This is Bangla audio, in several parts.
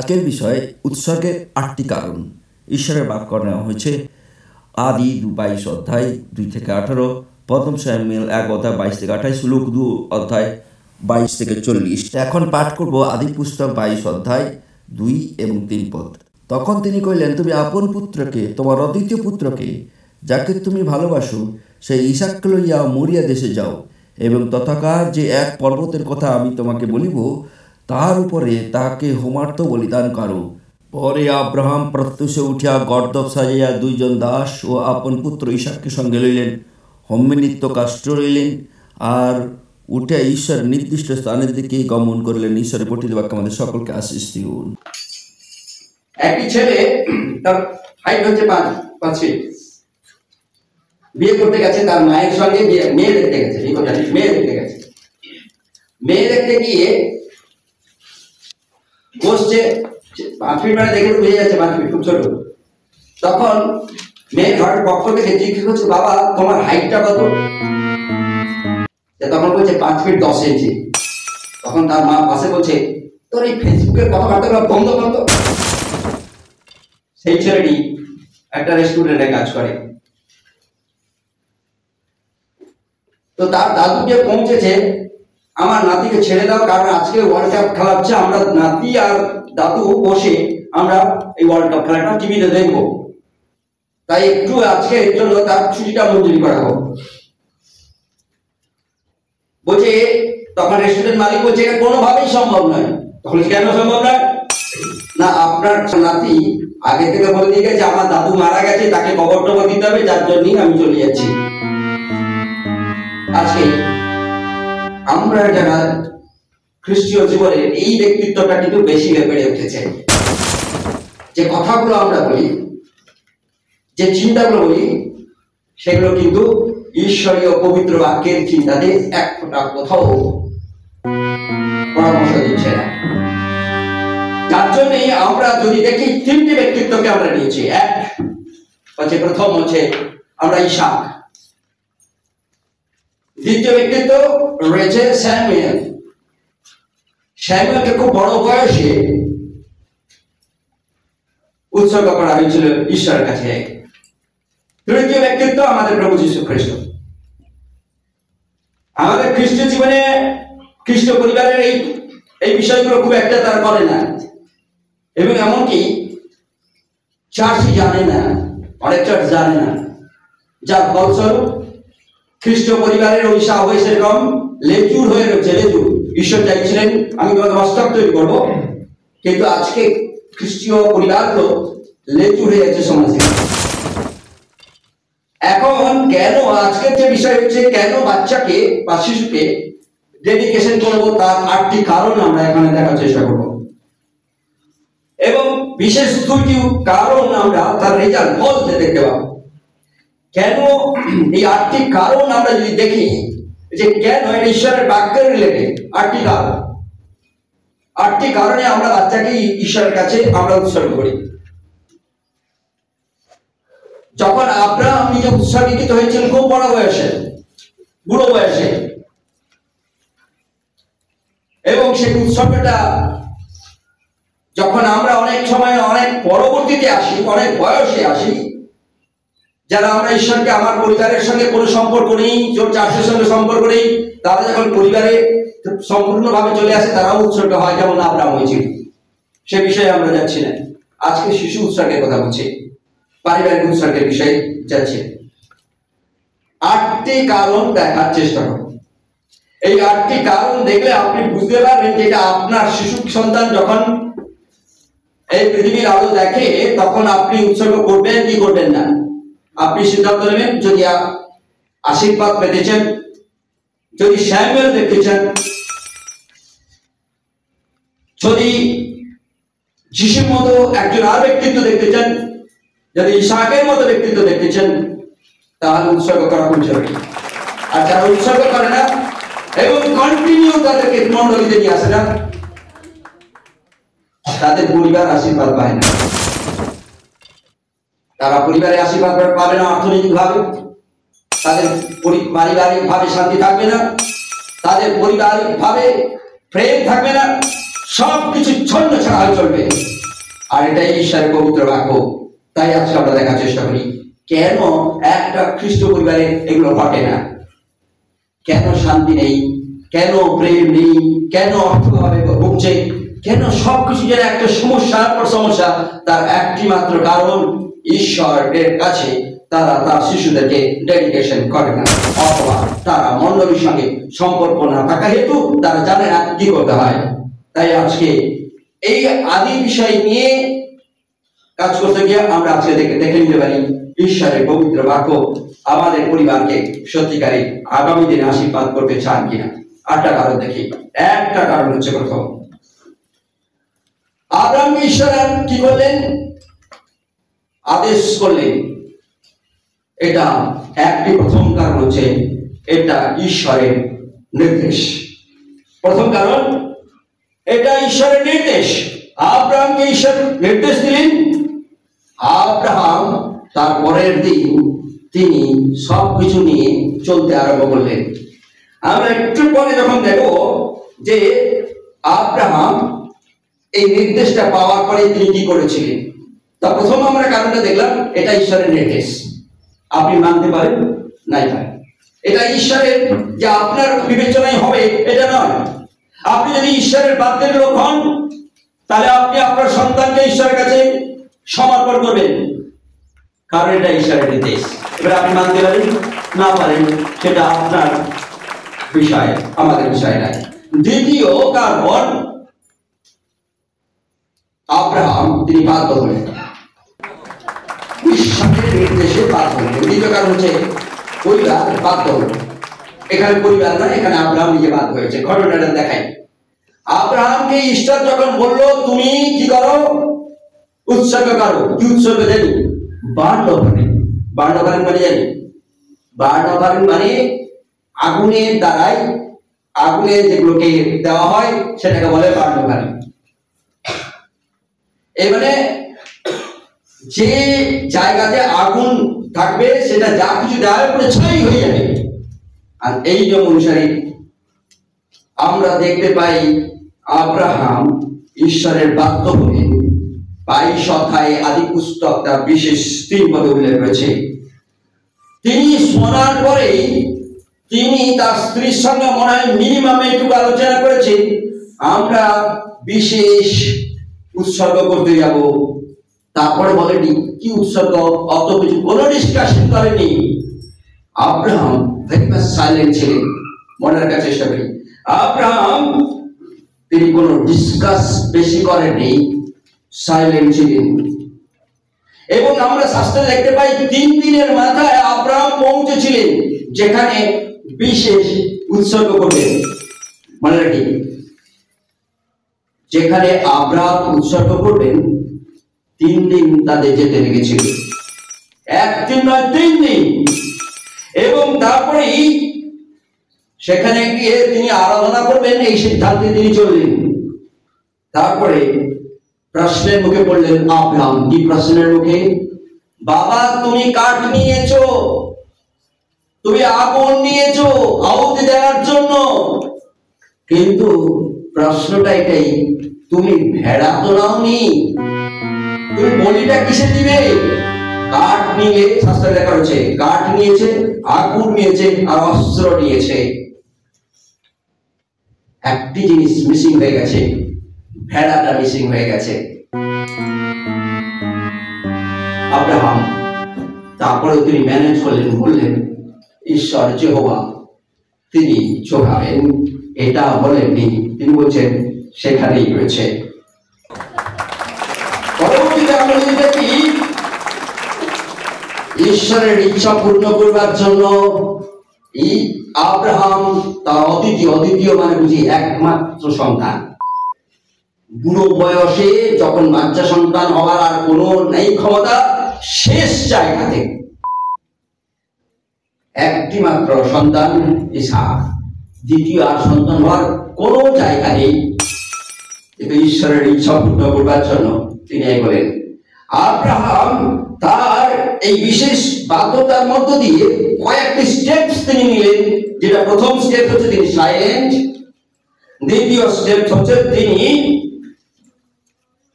আজকের বিষয় উৎসর্গের 8টি কারণ। ঈশ্বরের বাক্য নেওয়া হয়েছে আদি 22 অধ্যায় 2 থেকে 18, প্রথম স্যামুয়েল 1 অধ্যায় 22 থেকে 28, লূক 2 অধ্যায় 22 থেকে 40। এখন পাঠ করব আদি পুস্তক 22 অধ্যায় 2 এবং 3 পদ। তখন তিনি কইলেন, তুমি আপন পুত্রকে, তোমার অদ্বিতীয় পুত্রকে, যাকে তুমি ভালোবাসো, সেই ইসাককে লইয়া মরিয়া দেশে যাও, এবং তথাকার যে এক পর্বতের কথা আমি তোমাকে বলিব, তাহার উপরে তাহাকে হোমার্থ বলিদান করো। পরে আব্রাহাম প্রত্যুষে উঠিয়া গর্দব সাজাইয়া 2 জন দাস ও আপন পুত্র ইসাককে সঙ্গে লইলেন, হোমে নিত্য কাষ্ঠ রইলেন, আর উঠে ঈশ্বর নির্দিষ্ট স্থানের দিকে গমন করলেন। ঈশ্বরের পঠিত বাক্য আমাদের সকলকে আশীষ দিন। একটি ছেলে, তার হাইট হচ্ছে 5 ফিট, বিয়ে করতে গেছে, তার মায়ের সঙ্গে মেয়ে দেখতে গেছে। মেয়ে দেখতে গিয়ে বসছে, 5 ফিট মানে দেখে বুঝে যাচ্ছে 5 ফিট, খুব ছোট। তখন মেয়ের ঘরের পক্ষ থেকে জিজ্ঞেস করছে, বাবা তোমার হাইটটা কত? তখন বলছে 5 ফিট 10 ইঞ্চি। তখন তার মা পাশে বলছে, তোর এই ফেসবুকের কথাবার্তা বন্ধ করতো। সেই ছেলেটি একটা রেস্টুরেন্টে কাজ করে। তো তার দাদু যে পৌঁছেছে, আমার নাতিকে ছেড়ে দাও, কারণ আজকে ওয়ার্ল্ড কাপ খেলা হচ্ছে, আমরা নাতি আর দাদু বসে আমরা এই ওয়ার্ল্ড কাপ খেলাটা টিভিতে দেখবো, তাই একটু আজকে এর জন্য তার ছুটিটা মঞ্জুরি করা হোক। বলছে, তখন রেস্টুরেন্ট মালিক বলছে, এটা কোনোভাবেই সম্ভব নয়। তখন কেন সম্ভব নয়? না, আপনার নাতি আগে থেকে বলে দিয়ে গেছে আমার দাদু মারা গেছে, তাকে কবর টবর দিতে হবে, যার জন্যই আমি চলে যাচ্ছি। আজকে আমরা যারা খ্রিস্টীয় জীবনের এই ব্যক্তিত্বটা কিন্তু বেশি বেড়ে উঠেছে। যে কথাগুলো আমরা বলি, যে চিন্তাগুলো বলি, সেগুলো কিন্তু ঈশ্বরীয় পবিত্র বাক্যের চিন্তাতে এক ফোঁটা কোথাও পরামর্শ দিচ্ছে না। যার জন্যই আমরা যদি দেখি 3টি ব্যক্তিত্বকে আমরা নিয়েছি। এক হচ্ছে, প্রথম হচ্ছে আমরা ইসাক। দ্বিতীয় ব্যক্তিত্ব রয়েছে স্যামুয়েল। স্যামুয়েলকে খুব বড় বয়সে উৎসর্গ করা হয়েছিল ঈশ্বরের কাছে। তৃতীয় ব্যক্তিত্ব আমাদের প্রভু যীশু খ্রিস্ট। আমাদের খ্রিস্ট জীবনে খ্রিস্ট পরিবারের এই বিষয়গুলো খুব একটা তারা করে না, এবং এমনকি চার্চই জানে না, অনেক চার্চ জানে না। যার ফলস্বরূপ খ্রিস্ট পরিবারের ওই সাহস এরকম লেজুর হয়ে রয়েছে। লেজুর ঈশ্বর চাইছিলেন আমি তোমাকে মস্তক তৈরি করবো, কিন্তু আজকে খ্রিস্টীয় পরিবারগুলো লেজুর হয়ে যাচ্ছে সমাজে। এখন কেন আজকের যে বিষয় হচ্ছে, কেন বাচ্চাকে বা শিশুকে ডেডিকেশন করবো, তার 8টি কারণ আমরা এখানে দেখার চেষ্টা করবো, এবং বিশেষ 2টি কারণ আমরা তার রেজাল্ট বলতে দেখতে পাবো। কেন এই 8টি কারণ আমরা যদি দেখি, যে কেন ঈশ্বরের বাক্যের রিলেটেড 8টি কারণ, 8টি কারণে আমরা বাচ্চাকে ঈশ্বরের কাছে আমরা উৎসর্গ করি। যখন আব্রাহাম নিজে উৎসর্গিত হয়েছিলেন খুব বড় বয়সে, বুড়ো বয়সে, এবং সেই উৎসর্গটা যখন আমরা অনেক সময় অনেক পরবর্তীতে আসি, অনেক বয়সে আসি, যারা আমরা ঈশ্বরকে আমার পরিবারের সঙ্গে কোনো সম্পর্ক নেই, জোর চাষের সঙ্গে সম্পর্ক নেই, তারা যখন পরিবারে সম্পূর্ণভাবে চলে আসে, তারাও উৎসর্গ হয়, যেমন আব্রাহাম হয়েছিল। সে বিষয়ে আমরা যাচ্ছি না, আজকে শিশু উৎসর্গের কথা বলছি, পারিবারিক উৎসর্গের বিষয়ে যাচ্ছে। 8টি কারণ দেখার চেষ্টা করুন। এই 8টি কারণ দেখলে আপনি বুঝতে পারবেন যে আপনার শিশু সন্তান যখন এই পৃথিবীর আলো দেখে, তখন আপনি উৎসর্গ করবেন কি করবেন না, আপনি সিদ্ধান্ত নেবেন। যদি আশীর্বাদ পেতে চান, যদি স্যামুয়েল দেখতে চান, যদি যিশুর মতো একজন আর ব্যক্তিত্ব দেখতে চান, যদি ইসাকের মতো ব্যক্তিত্ব দেখতে চান, তাহলে উৎসর্গ করা খুব জরুরি। আর যারা উৎসর্গ করে না এবং কন্টিনিউ তাদেরকে মন্ডলীতে নিয়ে আসে না, তাদের পরিবার আশীর্বাদ পায় না। তারা পরিবারে আশীর্বাদ পাবে না, অর্থনৈতিক ভাবে তাদের পারিবারিক ভাবে শান্তি থাকবে না, তাদের পারিবারিক ভাবে প্রেম থাকবে না, সবকিছু ছন্ন ছাড়া হয়ে চলবে। আর এটাই ঈশ্বরের পবিত্র বাক্য। তাই আজকে আমরা দেখার চেষ্টা করি কেন একটা খ্রিস্ট পরিবারে এগুলো ঘটে না, কেন শান্তি নেই, কেন প্রেম নেই, কেন অর্থভাবে ভুগছে, কেন সবকিছু যেন একটা সমস্যার পর সমস্যা। তার একটি মাত্র কারণ, ঈশ্বরের কাছে তারা তার শিশুদেরকে ডেডিকেশন করে না, অথবা তারা মণ্ডলীর সঙ্গে সম্পর্ক না থাকা হেতু তারা জানে না কি করতে হয়। তাই আজকে এই আদি বিষয় নিয়ে কাজ করতে গিয়ে আমরা আজকে দেখে নিতে পারি ঈশ্বরের পবিত্র বাক্য আমাদের পরিবারকে সত্যিকারে আগামী দিনে আশীর্বাদ করতে চান কিনা। 8টা কারণ দেখি। একটা কারণ হচ্ছে, প্রথম, আব্রাহাম ঈশ্বর কি করলেন? আদেশ করলেন। এটা একটি প্রথম কারণ হচ্ছে এটা ঈশ্বরের নির্দেশ। প্রথম কারণ, এটা ঈশ্বরের নির্দেশ। আব্রাহামকে ঈশ্বর নির্দেশ দিলেন। আব্রাহাম তার পরের দিন তিনি সবকিছু নিয়ে চলতে আরম্ভ করলেন। আমরা একটু পরে যখন দেখব যে আব্রাহাম এই নির্দেশটা পাওয়ার পরে তিনি কি করেছিলেন। তা প্রথম আমরা কারণটা দেখলাম, এটা ঈশ্বরের নির্দেশ। আপনি মানতে পারেন নাই পারেন, এটা ঈশ্বরের যে আপনার বিবেচনায় হবে এটা নয়। আপনি যদি ঈশ্বরের বাধ্যের লোক হন, তাহলে আপনি আপনার সন্তানকে ঈশ্বরের কাছে সমর্পণ করবেন, কারণ এটা ঈশ্বরের নির্দেশ। এবার আপনি মানতে পারেন না পারেন সেটা আপনার বিষয়, আমাদের বিষয় নাই। দ্বিতীয় কারণ, আব্রাহাম তিনি বাধ্য হলেন, ঈশ্বরের নির্দেশে বাধ্য হলেন। দ্বিতীয় কারণ হচ্ছে পরিবার বাধ্য হল। এখানে পরিবার নয়, এখানে আব্রাহাম নিজে বাধ্য হয়েছে। ঘটনাটা দেখাই। আব্রাহামকে ঈশ্বর যখন বললো তুমি কি করো, উৎসর্গ করো। কি উৎসর্গ জানি? Burn offering. বার্ন অফারিং মানে জানি? বার্ন অফারিং মানে আগুনের দ্বারাই, আগুনে যেগুলোকে দেওয়া হয় সেটাকে বলে বার্ন অফারিং। এই মানে যে জায়গাতে আগুন থাকবে সেটা যা কিছু দেওয়া হবে ছাই হয়ে যাবে। আর এই নিয়ম অনুসারে আমরা দেখতে পাই আব্রাহাম ঈশ্বরের বাধ্য হয়ে 22 অধ্যায়ে আদি পুস্তক তার বিশেষ 3 পদে উল্লেখ রয়েছে। তিনি শোনার পরেই তিনি তার স্ত্রীর সঙ্গে মনে হয় মিনিমাম একটু আলোচনা করেছেন, আমরা বিশেষ উৎসর্গ করতে যাব। তারপরে বলেনি কি উৎসর্গ, অত কিছু কোনো ডিসকাশন করেনি। আব্রাহাম ভেরি মাচ সাইলেন্ট ছিলেন। মনে রাখার চেষ্টা করি, আব্রাহাম তিনি কোনো ডিসকাস বেশি করেননি, সাইলেন্ট ছিলেন। এবং আমরা শাস্ত্রে দেখতে পাই 3 দিনের মাথায় আব্রাহাম পৌঁছেছিলেন যেখানে বিশেষ উৎসর্গ করবেন। মনে রাখি, যেখানে আব্রাহাম উৎসর্গ করবেন 3 দিন তাদের যেতে লেগেছিল। 1 দিন নয়, 3 দিন। এবং তারপরেই সেখানে গিয়ে তিনি আরাধনা করবেন, এই সিদ্ধান্তে তিনি চললেন। তারপরে প্রশ্নের মুখে পড়লেন আব্রাহাম। কি প্রশ্নের মুখে? বাবা তুমি কাঠ নিয়েছো, তুমি আগুন নিয়েছো আহুতি দেওয়ার জন্য, কিন্তু প্রশ্নটা এটাই, তুমি ভেড়া তো নাওনি, তুমি বলিটা কিসে দিবে? কাঠ নিয়ে, শাস্ত্রে লেখা রয়েছে কাঠ নিয়েছে, আগুন নিয়েছে আর অস্ত্র নিয়েছে। একটি জিনিস মিসিং হয়ে গেছে, ভেড়াটা মিসিং হয়ে গেছে। আব্রাহাম তারপরে তিনি ম্যানেজ করলেন, বললেন ঈশ্বর যেহোবা তিনি চোখাবেন, এটা বলেননি, তিনি বলছেন সেখানেই রয়েছে। পরবর্তীতে আমরা যদি দেখি ঈশ্বরের ইচ্ছা পূর্ণ করবার জন্য আব্রাহাম তার অদ্বিতীয় মানে বুঝি একমাত্র সন্তান, বুড়ো বয়সে যখন বাচ্চা সন্তান হওয়ার আর কোনো নেই ক্ষমতা, শেষ জায়গাতে একটি মাত্র সন্তান ইসহাক, দ্বিতীয় আর সন্তান হওয়ার কোনো জায়গা নেই। কিন্তু ঈশ্বরের ইচ্ছা পূর্ণ করবার জন্য তিনি বলেন। আব্রাহাম তার এই বিশেষ বাধ্যতার মধ্য দিয়ে কয়েকটি স্টেপস তিনি নিলেন। যেটা প্রথম স্টেপ হচ্ছে তিনি সাইলেন্ট, দ্বিতীয় স্টেপ হচ্ছে তিনি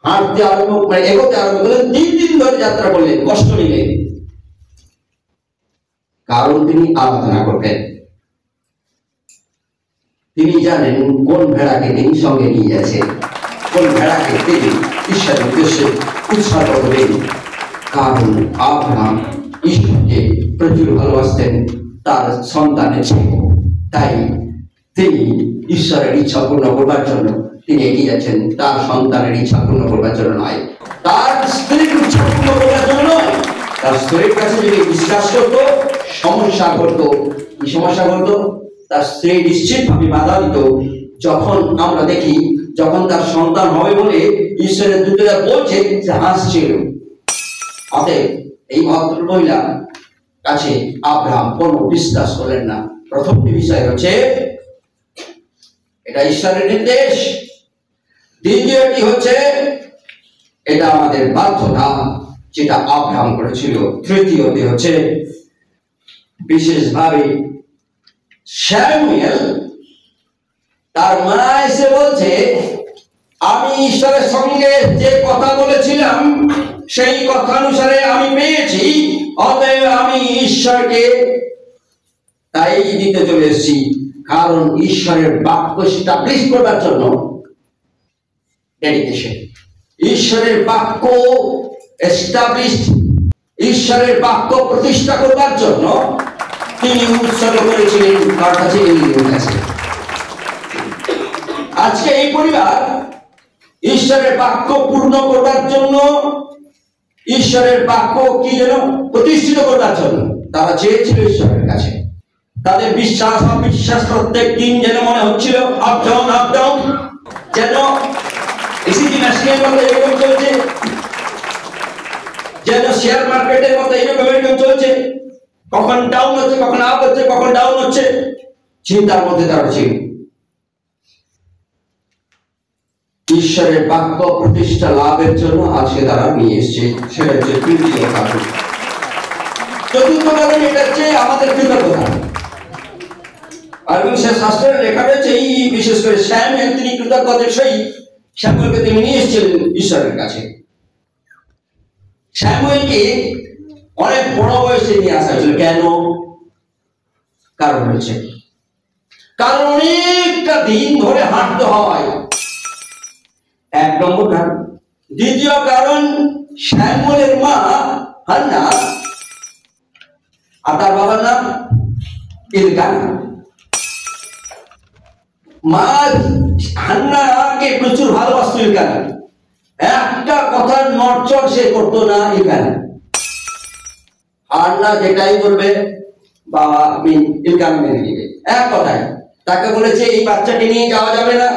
হাঁটতে আরম্ভ এগোতে আরম্ভ করলেন, 3 দিন ধরে যাত্রা করলেন, কষ্ট নিলেন, কারণ তিনি আরাধনা করতেন। তিনি জানেন কোন ভেড়াকে তিনি সঙ্গে নিয়ে যাচ্ছেন, কোন ভেড়াকে তিনি ঈশ্বরের উদ্দেশ্যে উৎসর্গ করলেন। কারণ আব্রাহাম ঈশ্বরকে প্রচুর ভালোবাসতেন তার সন্তানের চেয়ে, তাই তিনি ঈশ্বরের ইচ্ছা পূর্ণ করবার জন্য তিনি এগিয়ে যাচ্ছেন, তার সন্তানের ইচ্ছা পূর্ণ করবার জন্য নয়, তার স্ত্রীর ইচ্ছা পূর্ণ করবার জন্য নয়। তার স্ত্রীর কাছে যদি বিশ্বাস করতো, সমস্যা করতো, কি সমস্যা করতো? তার স্ত্রী নিশ্চিতভাবে বাধা দিত। যখন আমরা দেখি, যখন তার সন্তান হবে বলে ঈশ্বরের দূতরা বলছে যে হাসছিল, অতএব এই ভদ্র মহিলা কাছে আব্রাহাম কোনো বিশ্বাস করলেন না। প্রথমটি বিষয় হচ্ছে এটা ঈশ্বরের নির্দেশ, দ্বিতীয়টি হচ্ছে এটা আমাদের বাধ্যতা, যেটা আব্রাহাম করেছিল। তৃতীয়টি হচ্ছে বিশেষভাবে স্যামুয়েল তার মা এসে বলছে, আমি ঈশ্বরের সঙ্গে যে কথা বলেছিলাম সেই কথা অনুসারে আমি পেয়েছি, অতএব আমি ঈশ্বরকে তাই দিতে চলে এসেছি। কারণ ঈশ্বরের বাক্য এস্টাবলিশ করবার জন্য ডেডিকেশন, ঈশ্বরের বাক্য এস্টাবলিশ, ঈশ্বরের বাক্য প্রতিষ্ঠা করবার জন্য তিনি উৎসর্গ করেছিলেন তার কাছে, এলিয়ের কাছে। আজকে এই পরিবার ঈশ্বরের বাক্য পূর্ণ করবার জন্য, ঈশ্বরের বাক্য কি যেন প্রতিষ্ঠিত করবার জন্য তারা চেয়েছিল ঈশ্বরের কাছে। তাদের বিশ্বাস অবিশ্বাস প্রত্যেক দিন যেন মনে হচ্ছিল আপ ডাউন, যেন এসিডি মেশিনের মতো এরকম চলছে, যেন শেয়ার মার্কেটের মতো এরকম চলছে, কখন ডাউন হচ্ছে, কখন আপ হচ্ছে, কখন ডাউন হচ্ছে, চিন্তার মধ্যে তারা ছিল। ঈশ্বরের বাক্য প্রতিষ্ঠা লাভের জন্য আজকে তারা নিয়ে এসছে, সেটা হচ্ছে তৃতীয় কারণ। চতুর্থ কারণ এটা হচ্ছে আমাদের কৃতজ্ঞতা। আর সে শাস্ত্রের লেখা রয়েছে, এই বিশেষ করে স্যামুয়েল তিনি কৃতজ্ঞতার সহিত স্যামুয়েলকে তিনি নিয়ে এসেছিলেন ঈশ্বরের কাছে। স্যামুয়েলকে অনেক বড় বয়সে নিয়ে আসা হয়েছিল। কেন? কারণ হচ্ছে, কারণ অনেকটা দিন ধরে হাঁটতে হয়, 1 নম্বর কারণ। দ্বিতীয় কারণ, স্যামুয়েলের মা হান্না আর তার বাবার নাম এলকানা। মা হান্নাকে প্রচুর ভালোবাসত এলকানা, একটা কথার নড়চড় সে করতো না এলকানা। হান্না যেটাই বলবে বাবা এলকানা মেনে নেবে, এক কথায়। তাকে বলেছে এই বাচ্চাকে নিয়ে যাওয়া যাবে না,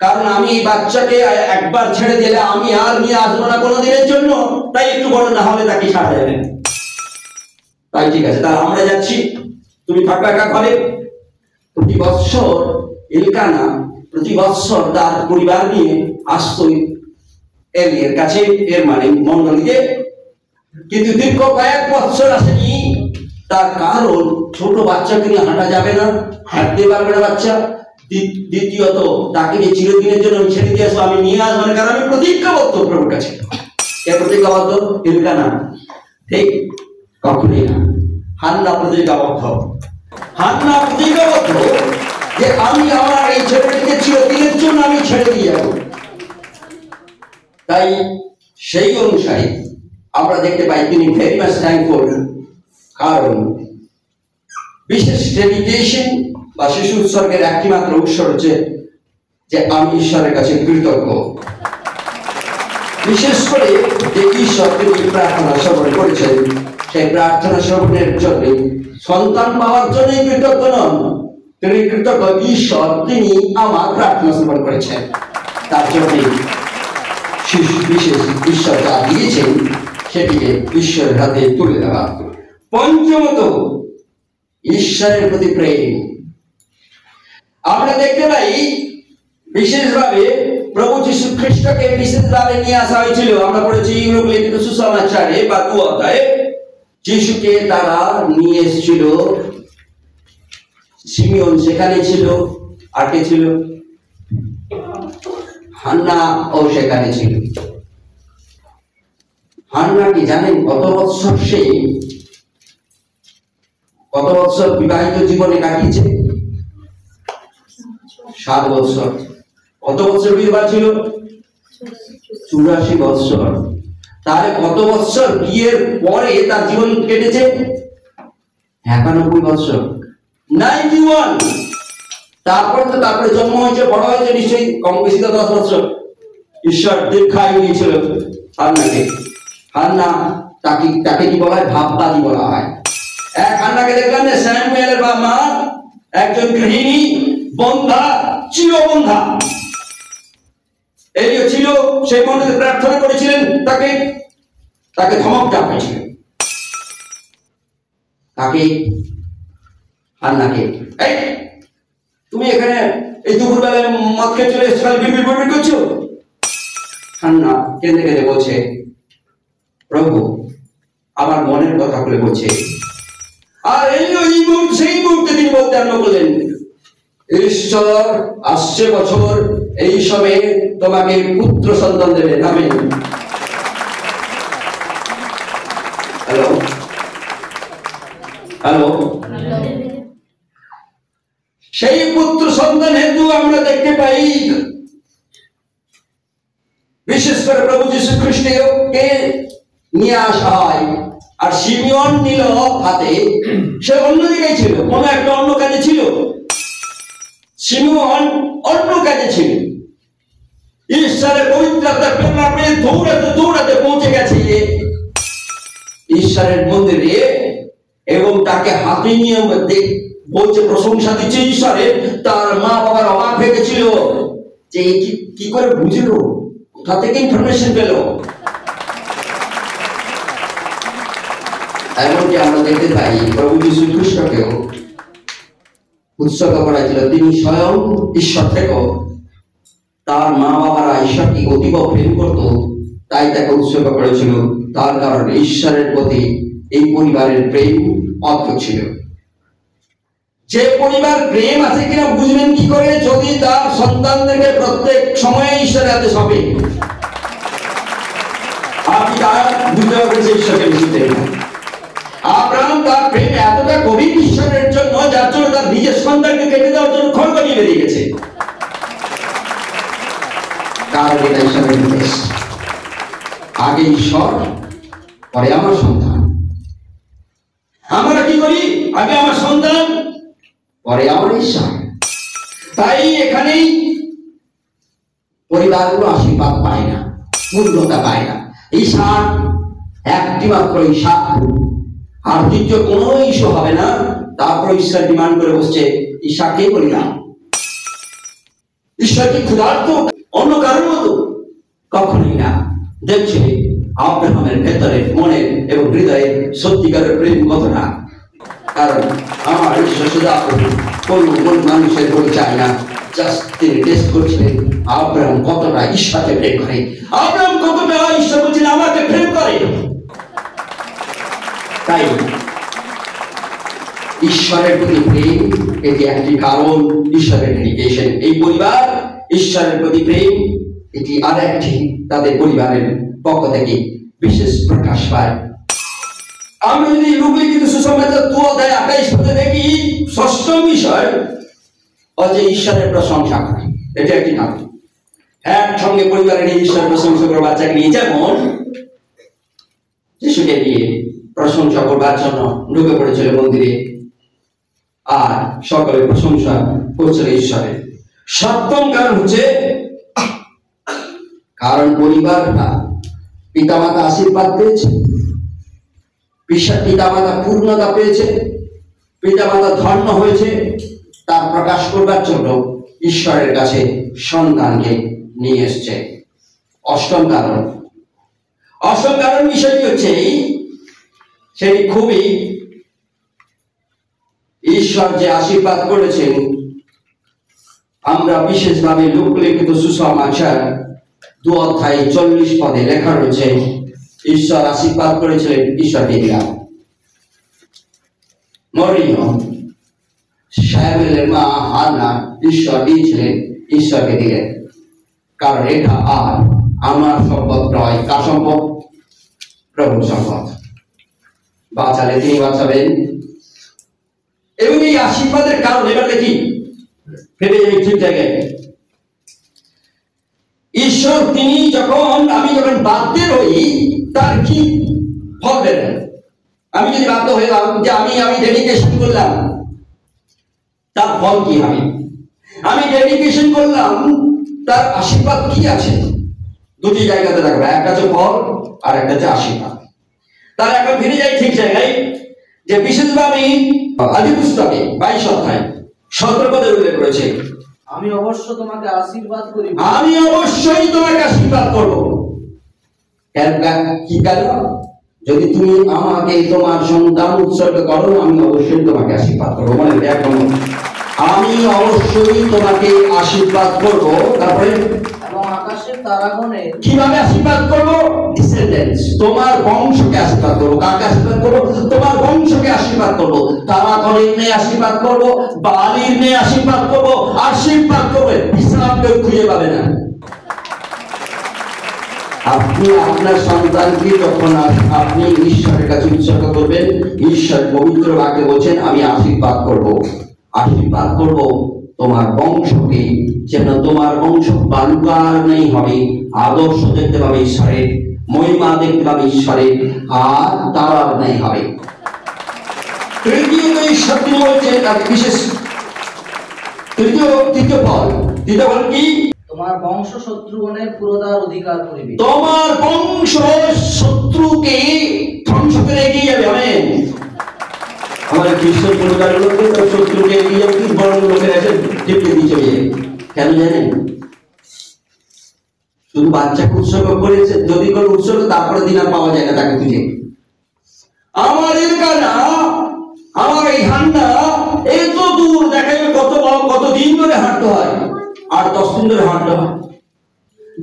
কারণ আমি এই বাচ্চাকে একবার ছেড়ে দিলে আমি আর নিয়ে আসবো না কোনোদিনের জন্য, তাই একটু বড় না হলে তাকে ছাড়া যাবে। তাই ঠিক আছে, তাহলে আমরা যাচ্ছি, তুমি থাকো একা ঘরে। প্রতি বৎসর এলকানা প্রতি বৎসর তার পরিবার নিয়ে আসতো এলিয়ের কাছে, এর মানে মন্ডলীতে। কিন্তু দীর্ঘ কয়েক বৎসর আসেনি, তার কারণ ছোট বাচ্চাকে নিয়ে হাঁটা যাবে না, হাঁটতে পারবে না বাচ্চা। দ্বিতীয়ত তাকে যে চিরদিনের জন্য আমি ছেড়ে দিয়ে আসবো, আমি নিয়ে আসবো না, কারণ আমি প্রতিজ্ঞাবদ্ধ প্রভুর কাছে। কে প্রতিজ্ঞাবদ্ধ? এলকানা। ঠিক? কখনোই না। হান্না প্রতিজ্ঞাবদ্ধ। হান্না প্রতিজ্ঞাবদ্ধ যে আমি আমার এই ছেলেটিকে চিরদিনের জন্য আমি ছেড়ে দিয়ে যাবো। তাই সেই অনুসারে আমরা দেখতে পাই তিনি ভেরি মাচ থ্যাঙ্কফুল, কারণ বিশেষ ডেডিকেশন বা শিশু উৎসর্গের একটি মাত্র উৎস হচ্ছে যে আমি ঈশ্বরের কাছে কৃতজ্ঞ। বিশেষ করে যে ঈশ্বর তিনি প্রার্থনা শ্রবণ করেছেন, সেই প্রার্থনা শ্রবণের জন্য সন্তান পাওয়ার জন্যই কৃতজ্ঞ নন, তিনি কৃতজ্ঞ ঈশ্বর তিনি আমার প্রার্থনা শ্রবণ করেছেন, তার জন্য বিশেষ ঈশ্বর যা দিয়েছেন সেটিকে ঈশ্বরের হাতে তুলে দেওয়া। পঞ্চমত, ঈশ্বরের প্রতি প্রেম। আমরা দেখতে পাই বিশেষভাবে প্রভু যীশু খ্রিস্টকে বিশেষভাবে নিয়ে আসা হয়েছিল। আমরা পড়েছি ইউরোপ লিখিত সুসমাচারে বা 2 অধ্যায়ে, যীশুকে তারা নিয়ে এসেছিল। সিমিয়ন সেখানে ছিল, আর কে ছিল? হান্না ও সেখানে ছিল। হান্না কি জানেন কত বৎসর বিবাহিত জীবনে কাটিয়েছে? 7 বৎসর। কত বৎসর বিবাহ ছিল? 84 বৎসর। তাহলে কত বৎসর বিয়ের পরে তার জীবন কেটেছে? 91 বৎসর, 91। তারপরে জন্ম হয়েছে, বড় হয়েছে নিশ্চয়ই কম বেশি 10 বৎসর। ঈশ্বর দীর্ঘায়ু দিয়েছিল হান্নাকে। হান্না তাকে কি বলা হয়? ভাববাদী বলা হয়। এক হান্নাকে দেখলাম যে স্যামুয়েলের মা একজন গৃহিণী, বন্ধা, চিরবন্ধা। এলিও ছিল, সেই মন্দিরে প্রার্থনা করেছিলেন, তাকে ধমক দেওয়া হয়েছিল। হান্নাকে, এই তুমি এখানে এই দুপুরবেলায় মদ খেয়ে চলে এসছো, বিড়বিড় করছো। হান্না কেঁদে কেঁদে বলছে, প্রভু আমার মনের কথা বলে বলছে। আর সেই মুহূর্তে তিনি বলতে আরম্ভ করলেন, ঈশ্বর আসছে বছর এই সময়ে তোমাকে পুত্র সন্তান দেবেন। আমেন। হ্যালো হ্যালো সেই পুত্র সন্তান হেতু আমরা দেখতে পাই, বিশেষ করে প্রভু যীশু খ্রিস্টকে নিয়ে আসা হয়। আর শিমিয়ন নিল হাতে, সে অন্য জায়গায় ছিল, কোন একটা অন্য কাজে ছিল। শিমিয়ন অন্য কাজে ছিল। ঈশ্বরের পবিত্র আত্মার প্রেরণা পেয়ে দৌড়াতে পৌঁছে গেছে ঈশ্বরের মন্দিরে, এবং তাকে হাতে নিয়ে বলছে, প্রশংসা দিচ্ছে ঈশ্বরের। তার মা বাবার অবাক হয়ে গেছিল যে কি করে বুঝলো, কোথা থেকে ইনফরমেশন পেল। এমনকি আমরা দেখতে পাই প্রভু যীশু খ্রিস্টকেও উৎসর্গ করা ছিল। তিনি স্বয়ং ঈশ্বর থেকেও তার মা বাবারা ঈশ্বরকে অতীব প্রেম করত, তাই তাকে উৎসর্গ করেছিল। তার কারণ ঈশ্বরের প্রতি এই পরিবারের প্রেম অদ্ভুত ছিল। যে পরিবার প্রেম আছে কিনা বুঝবেন কি করে? যদি তার সন্তানদেরকে প্রত্যেক সময়ে ঈশ্বরের হাতে সঁপে। আপনি তার বুঝতে পারবেন ঈশ্বরকে বেশি প্রেম। আব্রাহাম তার প্রেম এতটা গভীর ঈশ্বরের জন্য, যার জন্য তার নিজের সন্তানকে কেটে দেওয়ার জন্য খড় বানিয়ে বেরিয়ে গেছে। কারণ এটা ঈশ্বরের নির্দেশ। আগে ঈশ্বর, পরে আমার সন্তান। আমরা কি করি? আগে আমার সন্তান, পরে আমার ঈশ্বর। তাই এখানেই পরিবারগুলো আশীর্বাদ পায় না, পূর্ণতা পায় না। ঈশান একটি মাত্র ঈশান, আর দ্বিতীয় কোনো ইস্যু হবে না। তারপর ঈশ্বর ডিমান্ড করে বসছে, ঈশাকে বলি না। ঈশ্বর কি ক্ষুধার্ত অন্য কারোর মতো? কখনোই না। দেখছে আব্রাহামের ভেতরে, মনে এবং হৃদয়ে সত্যিকারের প্রেম কতটা। কারণ আমার ঈশ্বর সুদা কোন মানুষের বই চায় না। জাস্ট তিনি টেস্ট করছিলেন আব্রাহাম কতটা ঈশ্বরকে প্রেম করে। আব্রাহাম কতটা ঈশ্বর বলছেন আমাকে প্রেম করে। তাই ঈশ্বরের প্রতি প্রেম, এটি একটি কারণ ঈশ্বরের ডেডিকেশন। এই পরিবার ঈশ্বরের প্রতি প্রেম, এটি আর একটি তাদের পরিবারের পক্ষ থেকে বিশেষ প্রকাশ পায়। আমরা যদি লুকলিখিত সুসমাচার 2 অধ্যায় 28 পদে দেখি, ষষ্ঠ বিষয় যে ঈশ্বরের প্রশংসা করে। এটা একটি কারণ। একসঙ্গে পরিবারের ঈশ্বরের প্রশংসা করে বাচ্চাকে নিয়ে, যেমন যিশুকে নিয়ে প্রশংসা করবার জন্য ঢুকে পড়েছিল মন্দিরে, আর সকলে প্রশংসা করছিল ঈশ্বরের। সপ্তম কারণ হচ্ছে, কারণ পরিবারটা পিতামাতা আশীর্বাদ পেয়েছে, পিতামাতা পূর্ণতা পেয়েছে, পিতামাতা ধন্য হয়েছে, তার প্রকাশ করবার জন্য ঈশ্বরের কাছে সন্তানকে নিয়ে এসছে। অষ্টম কারণ বিষয়টি হচ্ছে সেটি খুবই, ঈশ্বর যে আশীর্বাদ করেছেন, আমরা বিশেষভাবে লোকলিখিত সুসমাচার 2 অধ্যায় 40 পদে লেখা রয়েছে, ঈশ্বর আশীর্বাদ করেছিলেন ঈশ্বরকে দিলাম। মরিয়ম, স্যামুয়েলের মা হান্না ঈশ্বর দিয়েছিলেন, ঈশ্বরকে দিলেন। কারণ এটা আর আমার সম্পদ নয়। কার সম্পদ? প্রভুর সম্পদ। বাঁচালে তিনি বাঁচাবেন, এবং এই আশীর্বাদের কারণ এবার দেখি ফিরে যাই ঠিক জায়গায়। ঈশ্বর তিনি আমি যখন বাধ্য হই, তার কি ফল বেরোয়? আমি যদি বাধ্য হইলাম যে আমি ডেডিকেশন করলাম, তার ফল কি হবে? আমি ডেডিকেশন করলাম, তার আশীর্বাদ কি আছে? দুটি জায়গাতে থাকবে, একটা হচ্ছে ফল আর একটা হচ্ছে আশীর্বাদ। তাহলে এখন ফিরে যাই ঠিক জায়গায়, যে বিশেষভাবে আদি পুস্তকে 22 অধ্যায় 17 পদে উল্লেখ করেছে, আমি অবশ্য তোমাকে আশীর্বাদ করিব। আমি অবশ্যই তোমাকে আশীর্বাদ করব। কি কারণ? যদি তুমি আমাকে তোমার সন্তান উৎসর্গ করো, আমি অবশ্যই তোমাকে আশীর্বাদ করবো। মানে এখন আমি অবশ্যই তোমাকে আশীর্বাদ করব। তারপরে এবং আকাশের তারাগণের কিভাবে আশীর্বাদ করব? ডিসেন্ডেন্টস, তোমার বংশকে আশীর্বাদ করব। কাকে আশীর্বাদ করব? তোমার বংশকে আশীর্বাদ করব। তারাগণের নিয়ে আশীর্বাদ করব, বালির নিয়ে আশীর্বাদ করব, আশীর্বাদ করবে, হিসাব কেউ খুঁজে পাবে না। আপনি আপনার সন্তানকে যখন আপনি ঈশ্বরের কাছে উৎসর্গ করবেন, ঈশ্বর পবিত্র বাক্যে বলছেন আমি আশীর্বাদ করব, আশীর্বাদ করব তোমার বংশকে, যেন তোমার বংশ বালুকার নেই হবে, আদর্শ দেখতে পাবে ঈশ্বরের, মহিমা দেখতে পাবে ঈশ্বরের, আর তারার নেই হবে। তৃতীয়ত ঈশ্বর তিনি বলছেন তার বিশেষ তৃতীয় ফল কি? তোমার বংশ শত্রুগণের পুরোদার অধিকার করিবে। তোমার বংশ শত্রুকে ধ্বংস করে এগিয়ে যাবে। আমেন। আমাদের খ্রিস্টান পরিবারের লোককে তার শত্রুকে এগিয়ে যাবে, কি বড় লোকের এসে টিপে দিয়ে চলে যাবে। কেন জানেন? শুধু বাচ্চাকে উৎসর্গ করেছে, যদি কোনো উৎসর্গ তারপরে দিন আর পাওয়া যায় না তাকে খুঁজে। আমার এলাকা, আমার এই হান্না এত দূর দেখা যাবে, কতদিন ধরে হাঁটতে হয়, 8-10 দিন ধরে হাঁটতে হয়।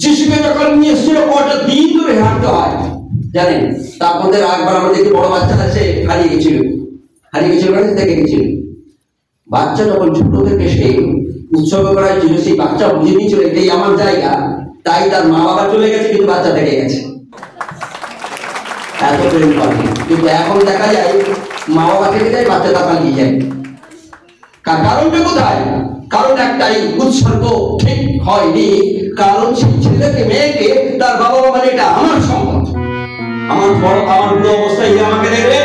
যিশুকে যখন নিয়ে এসেছিল কটা দিন ধরে হাঁটতে হয় জানেন। তার মধ্যে একবার আমরা দেখি বড় বাচ্চা আছে হারিয়ে গেছিল মানে থেকে গেছিল। বাচ্চা যখন ছোট থেকে সে উৎসর্গ করা হয়েছিল, সেই বাচ্চা বুঝে নিয়েছিল এটাই আমার জায়গা, তাই তার মা বাবা চলে গেছে কিন্তু বাচ্চা থেকে গেছে, এত প্রেম করে। কিন্তু এখন দেখা যায় মা বাবা থেকে যায়, বাচ্চাটা পালিয়ে যায়। কারণটা কোথায়? কারণ একটাই, উৎসর্গ ঠিক হয়নি। কারণ সেই ছেলেকে মেয়েকে তার বাবা মানে এটা আমার সম্পদ, আমার বুড়ো অবস্থায় আমাকে দেখবে।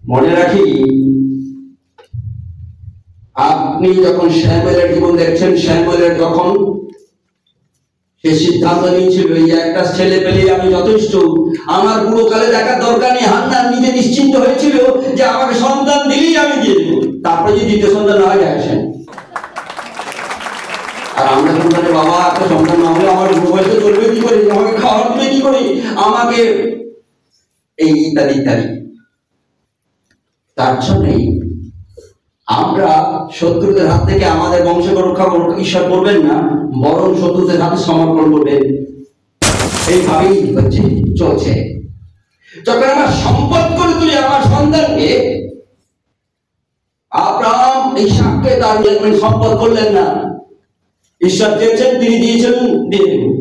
মনে রাখি, আপনি যখন শ্যামুয়েলের জীবন দেখছেন, শ্যামুয়েলের যখন সে সিদ্ধান্ত নিয়েছিল এই একটা ছেলে পেলে আমি যথেষ্ট, আমার বুড়ো কালে দেখার দরকার নেই। হান্নার নিজে নিশ্চিন্ত হয়েছিল যে আমাকে সন্তান দিলেই আমি দিয়ে দেবো, তারপরে যদি দ্বিতীয় সন্তান না হয় আসেন। আর আমরা সন্তানের বাবা, একটা সন্তান না হলে আমার বুড়ো বয়সে চলবে কি করে, আমাকে খাওয়ার দিবে কি করে, আমাকে এই ইত্যাদি ইত্যাদি। তার জন্যই আমরা শত্রুদের হাত থেকে আমাদের বংশকে রক্ষা ঈশ্বর করবেন না, বরং শত্রুদের হাতে সমর্পণ করবেন। এইভাবেই হচ্ছে চলছে। যখন আমার সম্পদ করে তুলি আমার সন্তানকে, আব্রাহাম ইসহাককে তার সম্পদ করলেন না, ঈশ্বর দিয়েছেন, তিনি দিয়েছেন, দিয়ে দেবেন।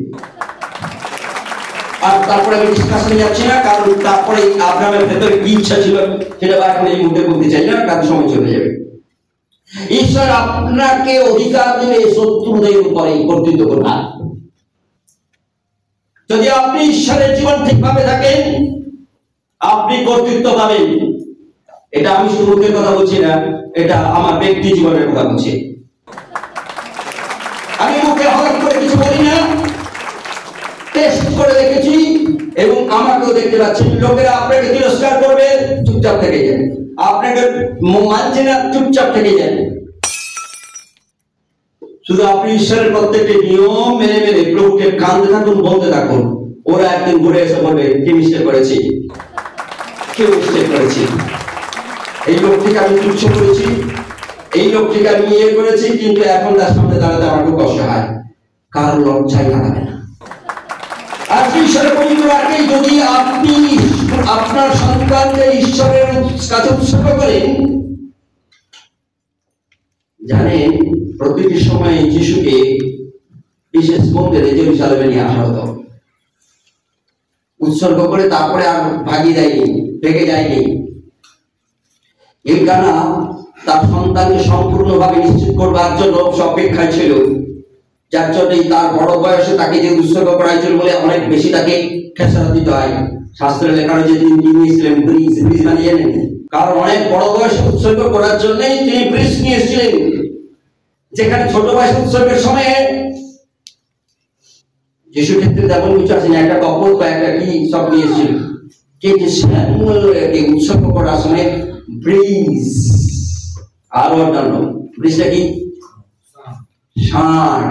আর তারপরে আমি ডিসকাশনে যাচ্ছি না, কারণ তারপরে আব্রাহামের ভেতরে কি ইচ্ছা ছিল সেটা এখন এই মুহূর্তে বলতে চাই না, কারণ সময় চলে যাবে। ঈশ্বর আপনাকে অধিকার দেবে শত্রুদের উপরে কর্তৃত্ব করবার। যদি আপনি ঈশ্বরের জীবন ঠিকভাবে থাকেন, আপনি কর্তৃত্ব পাবেন। এটা আমি শুধু মুখের কথা বলছি না, এটা আমার ব্যক্তি জীবনের কথা বলছি। আমি মুখে হঠাৎ করে কিছু বলি না, টেস্ট করে দেখেছি এবং আমাকেও দেখতে পাচ্ছেন। লোকেরা আপনাকে তিরস্কার করবে, চুপচাপ থেকে যান। আপনাকে মানছে না, চুপচাপ থেকে যান। শুধু আপনি ঈশ্বরের প্রত্যেকটি নিয়ম মেনে মেনে প্রভুকে কাঁদতে থাকুন, বলতে থাকুন। ওরা একদিন ঘুরে এসে বলবে কি মিস্টেক করেছি, কেউ মিস্টেক করেছি, এই লোকটিকে আমি তুচ্ছ করেছি, এই লোকটিকে আমি ইয়ে করেছি, কিন্তু এখন তার সামনে দাঁড়াতে আমার খুব কষ্ট হয়। কার লজ্জাই দাঁড়াবে না। আজকে ঈশ্বরের পবিত্র বাক্যে যদি আপনি আপনার সন্তানকে ঈশ্বরের কাছে উৎসর্গ করেন, জানেন প্রতিটি সময় যিশুকে বিশেষ মন্দিরে জেরুজালেমে নিয়ে আসা হতো, উৎসর্গ করে তারপরে আর ভাগিয়ে দেয়নি, ভেঙে যায়নি। এলকানা তার সন্তানকে সম্পূর্ণভাবে নিশ্চিত করবার জন্য অপেক্ষায় ছিল, যার জন্যই তার বড় বয়সে তাকে যে উৎসর্গ করা হয়েছিল বলে অনেক বেশি তাকে খেসারত দিতে হয়। শাস্ত্রে লেখা রয়েছে তিনি নিয়েছিলেন ব্রিজ মানে জানেন, কারণ অনেক বড় বয়সে উৎসর্গ করার জন্যই তিনি ব্রিজ নিয়ে এসেছিলেন, যেখানে ছোট বয়সে উৎসর্গের সময় যিশু ক্ষেত্রে তেমন কিছু আছে না, একটা কপল বা একটা কি সব নিয়ে এসেছিল, কিন্তু স্যামুয়েলকে উৎসর্গ করার সময় ব্রিজ আরো অন্যান্য ব্রিজটা কি ষাঁড়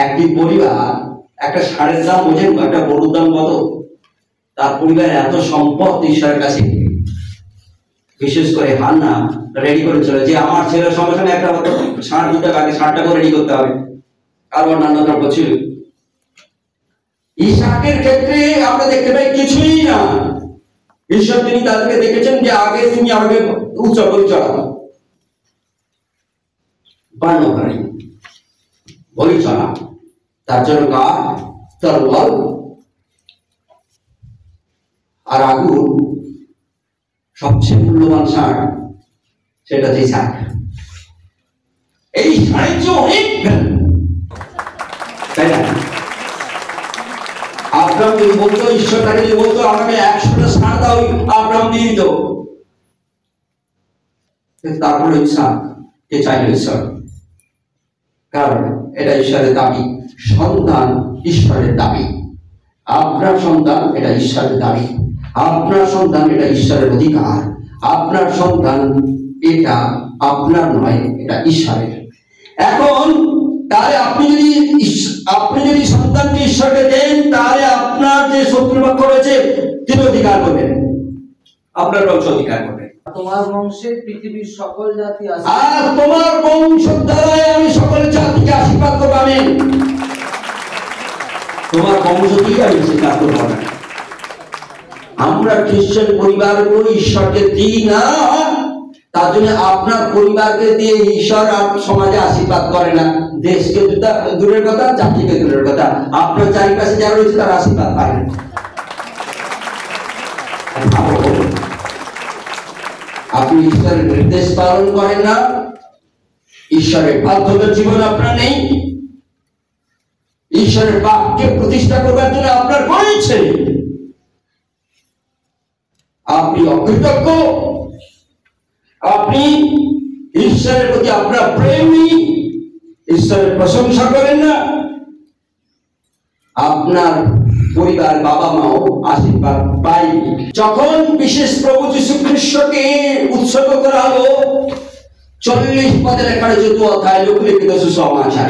একটি পরিবার, একটা ষাঁড়ের দাম বোঝেন, একটা গরুর দাম কত, তার পরিবারের এত সম্পদ ঈশ্বরের কাছে। বিশেষ করে হান্না রেডি করেছিল যে আমার ছেলের সঙ্গে সঙ্গে একটা ষাঁড় দিতে হবে, ষাঁড়টাকে রেডি করতে হবে, আর অন্যান্য দ্রব্য ছিল। ইসাকের ক্ষেত্রে আমরা দেখতে পাই কিছুই না, ঈশ্বর তিনি তাদেরকে দেখেছেন যে আগে তুমি আমাকে উৎসর্গ চড়াও, বান্যকারী বলি চলা, তার জন্য কাঠ, তরোয়াল আর আগুন, সবচেয়ে মূল্যবান ষাঁড় সেটা হচ্ছে ষাঁড়। এই ষাঁড়ের যে অনেক তাই না? আব্রাহাম যদি বলতো, ঈশ্বর তাকে যদি বলতো আমাকে 100টা ষাঁড় দাও, আব্রাহাম দিয়ে দিত। তারপরে ইসহাককে চাইল ঈশ্বর, কারণ এটা ঈশ্বরের দাবি, সন্তান ঈশ্বরের দাবি। আপনার সন্তান এটা ঈশ্বরের দাবি, আপনার সন্তান এটা ঈশ্বরের অধিকার, আপনার সন্তান এটা আপনার নয়, এটা ঈশ্বরের। এখন তাহলে আপনি যদি সন্তানকে ঈশ্বরকে দেন, তাহলে আপনার যে শত্রুপক্ষ রয়েছে তিনি অধিকার করবেন, আপনার বংশ অধিকার করবেন। তোমার বংশে পৃথিবীর সকল জাতি আসবে, আর তোমার বংশ দ্বারাই আমি সকল জাতিকে আশীর্বাদ করব। আমেন। তোমার বংশ দিয়ে আমি স্বীকার করব না। আমরা খ্রিস্টান পরিবারগুলো ঈশ্বরকে দিই না, তার জন্য আপনার পরিবারকে দিয়ে ঈশ্বর আর সমাজে আশীর্বাদ করে না। দেশকে দূরের কথা, জাতিকে দূরের কথা, আপনার চারিপাশে যারা রয়েছে তার আশীর্বাদ পায় না। আপনি ঈশ্বরের নির্দেশ পালন করেন না, ঈশ্বরের বাধ্যতার জীবন আপনার নেই, ঈশ্বরের বাক্যকে প্রতিষ্ঠা করবার জন্য আপনার রয়েছে, আপনি অকৃতজ্ঞ, আপনি ঈশ্বরের প্রতি আপনার প্রেম নেই, ঈশ্বরের প্রশংসা করেন না, আপনার পরিবার বাবা মাও আশীর্বাদ পায়নি। যখন বিশেষ প্রভু যীশু খ্রিস্টকে উৎসর্গ করা হলো, 40 পদে লেখা রয়েছে 2 অধ্যায় লোকলিখিত সুসমাচার।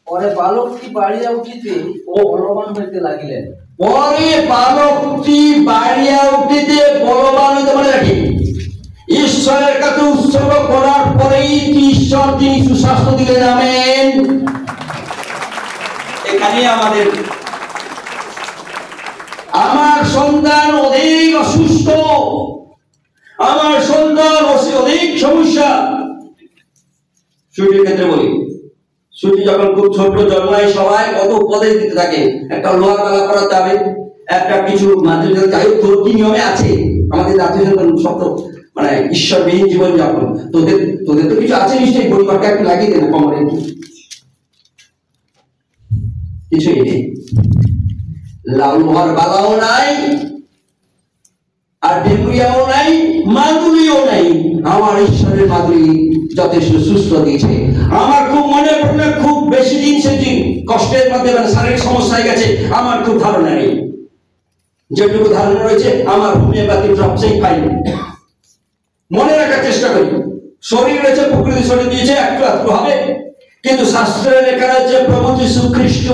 পরে বালকটি বাড়িয়া উঠিতে ও বলবান হইতে লাগিলেন। পরে বালকটি বাড়িয়া উঠিতে বলবান হইতে মানে রাখি, ঈশ্বরের কাছে উৎসর্গ করার পরেই ঈশ্বর তিনি সুস্বাস্থ্য দিলেন। আমেন। এখানে আমার সন্তান অধিক অসুস্থ, আমার সন্তান অধিক সমস্যা। সুটির ক্ষেত্রে বলি, সুটি যখন খুব ছোট জন্মায় সবাই কত উপদেশ দিতে থাকে, একটা লোহার গলা করাতে হবে, একটা কিছু মাধ্যমিক যাই হোক, তোর কি নিয়মে আছে, আমাদের জাতীয় সন্তান শব্দ মানে ঈশ্বরবিহীন জীবন যাপন, তোদের তো কিছু আছে নিশ্চয়ই, পরিবারটা একটু লাগিয়ে দেবে কমরে, কিছুই নেই, লোহার বালাও নাই, আর ডেমুরিয়াও নাই, মাদুরিও নাই। আমার ঈশ্বরের মাদুরি যথেষ্ট সুস্থ দিয়েছে। আমার খুব মনে পড়ে, খুব বেশি দিন সেটি কষ্টের মধ্যে মানে শারীরিক সমস্যা হয়ে গেছে, আমার খুব ধারণা নেই। যেটুকু ধারণা রয়েছে আমার হোমিওপ্যাথি সবচেয়ে ফাইন, মনে রাখার চেষ্টা করি। শরীর রয়েছে, প্রকৃতি শরীর দিয়েছে, একটু একটু হবে, কিন্তু শাস্ত্রে লেখা রয়েছে প্রভু যীশু খ্রিস্ট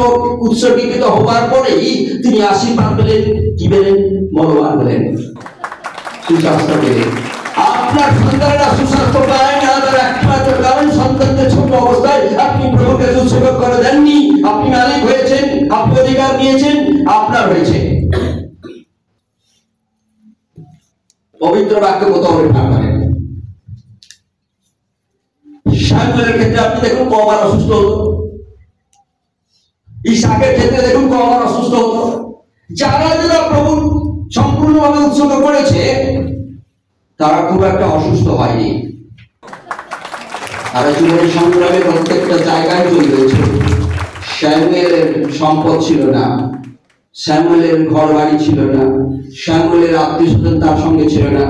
উৎসর্গীকৃত হবার পরেই তিনি আশীর্বাদ পেলেন, কি পেলেন? বলবান হলেন, সুস্বাস্থ্য পেলেন। আপনার সন্তানেরা সুস্বাস্থ্য পায় না, তার একমাত্র কারণ সন্তানকে ছোট অবস্থায় আপনি প্রভুকে উৎসর্গ করে দেননি। আপনি মালিক হয়েছেন, আপনি অধিকার নিয়েছেন, আপনার হয়েছে। পবিত্র বাক্য কত করে পাঠ করেন? শামুয়েলের ক্ষেত্রে আপনি দেখুন কবার অসুস্থ হতো, ইসাকের ক্ষেত্রে দেখুন কবার অসুস্থ হতো। যারা যারা প্রভু সম্পূর্ণভাবে উৎসর্গ করেছে তারা খুব একটা অসুস্থ হয়নি। তারা জীবনের সংগ্রামে প্রত্যেকটা জায়গায় চলে গেছে। স্যামুয়েলের সম্পদ ছিল না, স্যামুয়েলের ঘর বাড়ি ছিল না, স্যামুয়েলের আত্মীয় স্বজন তার সঙ্গে ছিল না,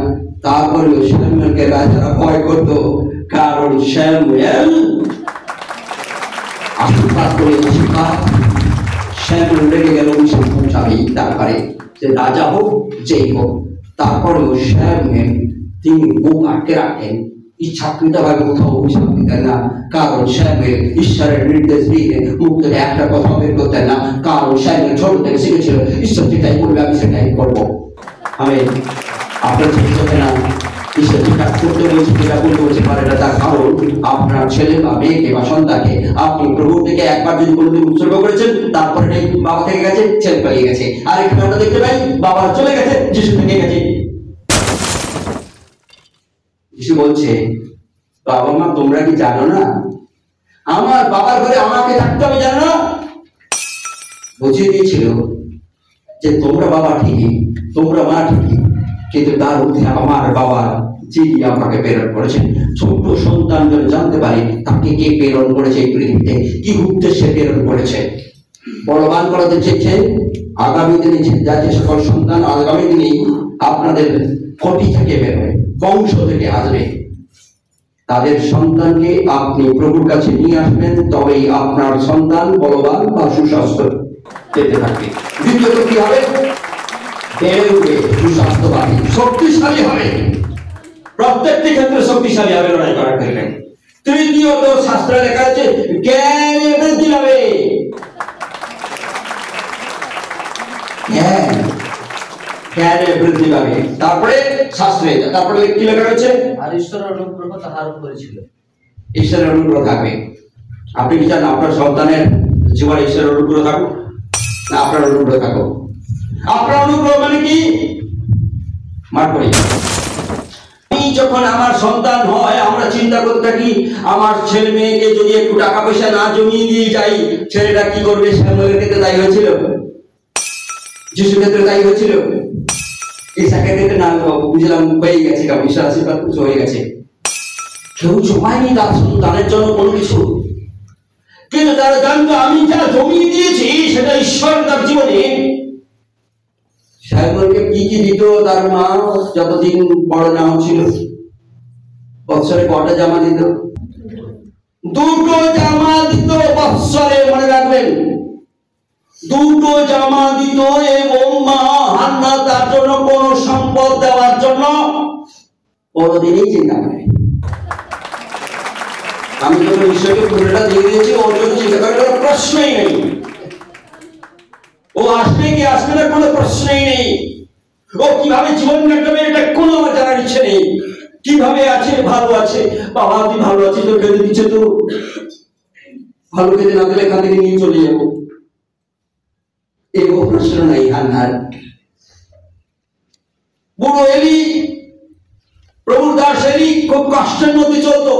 তারপরেও স্যামুয়েলকে রাজারা ভয় করত, কারণ স্যামুয়েল আশীর্বাদ করে আশীর্বাদ। স্যামুয়েল রেগে গেল স্বামী, তারপরে যে রাজা হোক যেই হোক, তারপরেও স্যামুয়েল তিনি মুখ আটকে রাখেন, ইচ্ছাকৃতভাবে কোথাও অভিশাপ দিতেন না, কারণ স্যামুয়েল ঈশ্বরের নির্দেশ দিয়ে মুখ থেকে একটা কথা বের করতেন না, কারণ স্যামুয়েল ছোট থেকে শিখেছিল ঈশ্বর যেটাই বলবে আমি সেটাই করবো। আমি আপনার ছেলে না ঈশ্বর যেটা করতে বলছে যেটা বলতে বলতে পারে না, তার কারণ আপনার ছেলে বা মেয়েকে বা সন্তানকে আপনি প্রভু থেকে একবার যদি কোনোদিন উৎসর্গ করেছেন, তারপরে বাবা থেকে গেছে, ছেলে পালিয়ে গেছে। আর এখানে আমরা দেখতে পাই বাবা চলে গেছে, যিশু থেকে গেছে। যিশু বলছে, বাবা মা তোমরা কি জানো না আমার বাবার ঘরে আমাকে থাকতে হবে, জানো না? বুঝিয়ে দিয়েছিল যে তোমরা বাবা ঠিকই, তোমরা মা ঠিকই, কিন্তু তার মধ্যে আমার বাবা যিনি আমাকে প্রেরণ করেছেন, ছোট সন্তান যেন জানতে পারে তাকে কে প্রেরণ করেছে, এই পৃথিবীতে কি উদ্দেশ্যে প্রেরণ করেছে। বলবান করাতে চেয়েছেন আগামী দিনে যা যে সকল সন্তান আগামী দিনে আপনাদের কোটি থেকে বেরোবে, বংশ থেকে আসবে, তাদের সন্তানকে আপনি প্রভুর কাছে নিয়ে আসবেন, তবেই আপনার সন্তান বলবান বা সুস্বাস্থ্য পেতে থাকবে। দ্বিতীয়ত কি হবে? বেড়ে উঠবে সুস্বাস্থ্যবাদী, শক্তিশালী হবে, প্রত্যেকটি ক্ষেত্রে শক্তিশালী হবে, লড়াই করার ক্ষেত্রে। তৃতীয়ত শাস্ত্রে লেখা আছে জ্ঞানে বৃদ্ধি পাবে, জ্ঞানে বৃদ্ধি পাবে। তারপরে শাস্ত্রে তারপরে কি লেখা রয়েছে? আর ঈশ্বরের অনুগ্রহ তাহার উপরে ছিল। ঈশ্বরের অনুগ্রহ থাকবে। আপনি কি চান আপনার সন্তানের জীবনে ঈশ্বরের অনুগ্রহ থাকুক না আপনার অনুগ্রহ থাকুক? আপনার অনুগ্রহ মানে কি? মার করি যখন আমার সন্তান হয় আমরা চিন্তা করতে থাকি আমার ছেলে মেয়েকে যদি একটু টাকা পয়সা না জমিয়ে দিয়ে যাই ছেলেটা কি করবে। স্যামুয়েলের ক্ষেত্রে তাই হয়েছিল, যিশুর ক্ষেত্রে তাই হয়েছিল, ইসাকের ক্ষেত্রে না বুঝলাম হয়ে গেছে, ঈশ্বর আশীর্বাদ হয়ে গেছে, কেউ জমায়নি তার সন্তানের জন্য কোনো কিছু, কিন্তু তারা জানতো আমি যা জমিয়ে দিয়েছি সেটা ঈশ্বর তার জীবনে। স্যামুয়েলকে কি কি দিত তার মা যতদিন বড় না হচ্ছিল? বৎসরে কটা জামা দিত? দুটো জামা দিত বৎসরে, মনে রাখবেন, দুটো জামা দিত। এবং মা হান্না তার জন্য কোন সম্পদ দেওয়ার জন্য কোনদিনই চিন্তা করে। আমি যখন ঈশ্বরকে পুরোটা দিয়ে দিয়েছি ওর জন্য চিন্তা করার কোনো প্রশ্নই নেই, ও আসবে কি আসবে না কোনো প্রশ্নই নেই, ও কিভাবে জীবন কাটাবে এটা কোনো আমার জানার ইচ্ছে নেই, কিভাবে আছে ভালো আছে, বাবা তুই ভালো আছিস তো খেতে দিচ্ছে, তো ভালো খেতে না দিলে এখান থেকে নিয়ে চলে যাবো, এগো প্রশ্ন নাই হান্নার। বুড়ো এলি, প্রভুর দাস এলি খুব কষ্টের মধ্যে চলতো,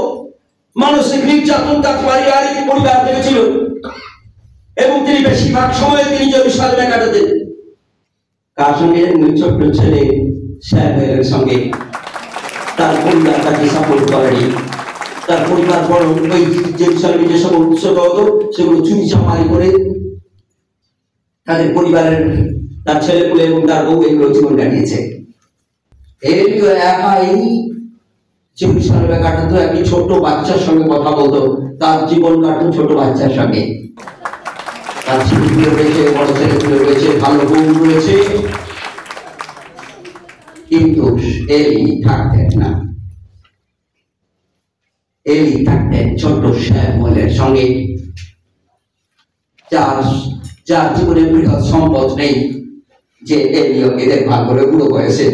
মানসিক নির্যাতন তার পারিবারিক পরিবার থেকে ছিল এবং তিনি বেশিরভাগ সময় তিনি জেরুজালেমে কাটাতেন। কার সঙ্গে? ছোট্ট ছেলে স্যামুয়েলের সঙ্গে। তার পরিবার তাকে সাপোর্ট করেনি, তার পরিবার বড় ওই জেরুজালেমে যে সকল উৎসব হতো সেগুলো চুরি চামারি করে তাদের পরিবারের তার ছেলেপুলে এবং তার বউ এগুলো জীবন কাটিয়েছে। এলিও একাই জেরুজালেমে কাটাতো, একটি ছোট বাচ্চার সঙ্গে কথা বলতো, তার জীবন কাটতো ছোট বাচ্চার সঙ্গে। তার ছেলেগুলো রয়েছে, বড় ছেলেগুলো রয়েছে, ভালো বউ রয়েছে, কিন্তু এলি থাকতেন না। এলি থাকতেন ছোট স্যামুয়েলের সঙ্গে, যার জীবনে বৃহৎ সম্পদ নেই, যে এলিওকে দেখভাল করে বুড়ো বয়সে।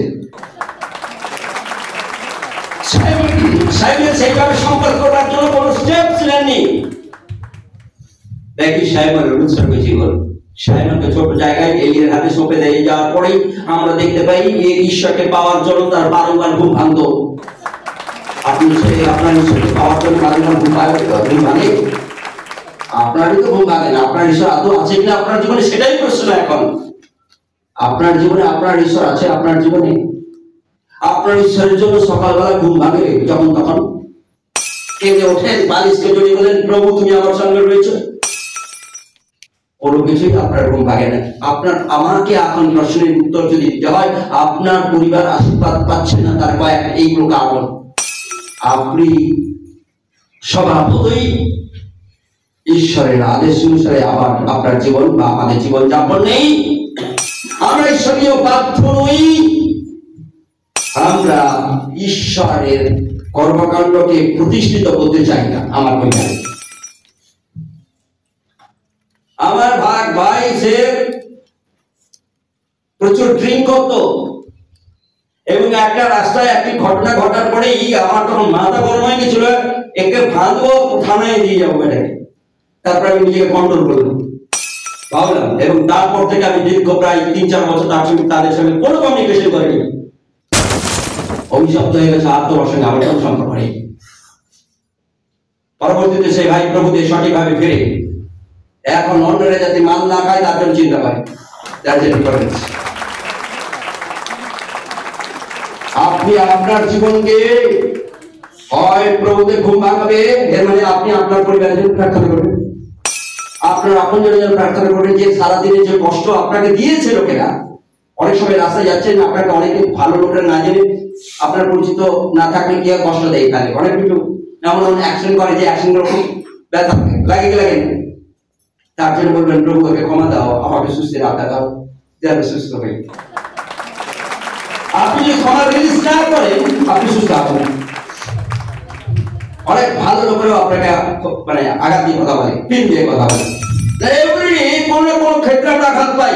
স্যামুয়েল সেইভাবে সম্পদ করার জন্য কোন স্টেপস নেননি। দেখি স্যামুয়েলের উৎসর্গ জীবন, স্যামুয়েলকে ছোট জায়গায় এলির হাতে সঁপে দিয়ে যাওয়ার পরেই আমরা দেখতে পাই এই ঈশ্বরকে পাওয়ার জন্য তার বারংবার ঘুম ভাঙত। আপনি আপনার ঈশ্বরকে পাওয়ার জন্য মাঝে মাঝে ঘুম ভাঙে, আপনারই তো ঘুম ভাঙে না। আপনার ঈশ্বর আদৌ আছে কিনা আপনার জীবনে, সেটাই প্রশ্ন এখন। আপনার জীবনে আপনার ঈশ্বর আছে? আপনার জীবনে আপনার ঈশ্বরের জন্য সকালবেলা ঘুম ভাঙে যখন তখন কেঁদে ওঠেন, বালিশকে জড়িয়ে বলেন, প্রভু তুমি আমার সঙ্গে রয়েছে? কোনো কিছুই আপনার ঘুম ভাঙে না। আপনার আমাকে এখন প্রশ্নের উত্তর যদি দিতে হয়, আপনার পরিবার আশীর্বাদ পাচ্ছে না, তার কয়েক এইগুলো কারণ। আপনি স্বভাবতই ঈশ্বরের আদেশ অনুসারে আবার আপনার জীবন বা আমাদের জীবন যাপন নেই। আমরা ঈশ্বরীয় বাধ্য নই। আমরা ঈশ্বরের কর্মকাণ্ডকে প্রতিষ্ঠিত করতে চাই না আমার পরিবারে। আমার ভাই সে প্রচুর ড্রিঙ্ক করতো এবং একটা রাস্তায় একটি ঘটনা ঘটার পরেই আমার তখন মাথা গরম হয়ে গেছিল, একে ভাঙবো, থানায় দিয়ে যাবো এটাকে। তারপরে আমি নিজেকে কন্ট্রোল করলাম, ভাবলাম, এবং তারপর থেকে আমি দীর্ঘ প্রায় 3-4 বছর তাদের সঙ্গে কোনো কমিউনিকেশন করিনি। অভিশপ্ত হয়ে গেছে, আর তোমার সঙ্গে আমার কোনো সম্পর্ক নেই। পরবর্তীতে সেই ভাই প্রভুতে সঠিকভাবে ফিরে এখন অন্যরা যাতে মাল না খায় তার জন্য চিন্তা করে। আপনি আপনার জীবনকে হয় প্রভুতে ঘুম ভাঙাবে, এর মানে আপনি আপনার পরিবারের জন্য প্রার্থনা করবেন, আপনার আপনজনের জন্য প্রার্থনা করবেন, যে সারাদিনের যে কষ্ট আপনাকে দিয়েছে লোকেরা। অনেক সময় রাস্তায় যাচ্ছেন, আপনাকে অনেকে ভালো লোকেরা না জেনে, আপনার পরিচিত না থাকলে কি আর কষ্ট দেয়। তাহলে অনেক কিছু এমন অ্যাকশন করে যে অ্যাকশন গুলো খুব ব্যথা লাগে। তার জন্য বলবেন, প্রভু ওকে ক্ষমা দাও, আমাকে সুস্থের আজ্ঞা দাও, যেন সুস্থ হই। আপনি যদি ক্ষমা রিলিজ না করেন, আপনি সুস্থ হবেন। অনেক ভালো লোকেরাও আপনাকে মানে আঘাত দিয়ে কথা বলে, পিন দিয়ে কথা বলে, কোন না কোন ক্ষেত্রে আমরা আঘাত পাই,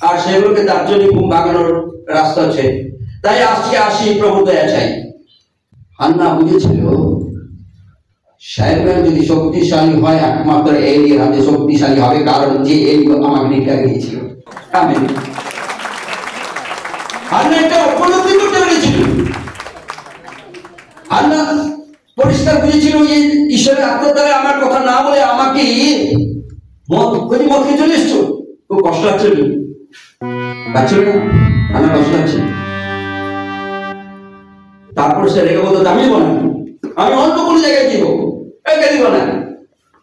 আর সেগুলোকে তার জন্য ঘুম ভাঙানোর রাস্তা আছে। তাই আসি প্রভু দয়া চাই। হান্না বুঝেছিল শায়রম্যান যদি শক্তিশালী হয়, একমাত্র এলির হাতে শক্তিশালী হবে, কারণ যে এলি আমাকে নিকারে দিয়েছিল। আমেন। হান্না এটা উপলব্ধি করতে পেরেছিল। হান্না পরিষ্কার বুঝেছিল যে ঈশ্বরের আত্মদ্বারা আমার কথা না বলে আমাকে মদকে চলে এসছো। খুব কষ্ট হচ্ছে না, আমার কষ্ট হচ্ছে। তারপর সে রেখে বলতো, আমি দিব না, আমি অন্য কোনো জায়গায় দিব, দিব না।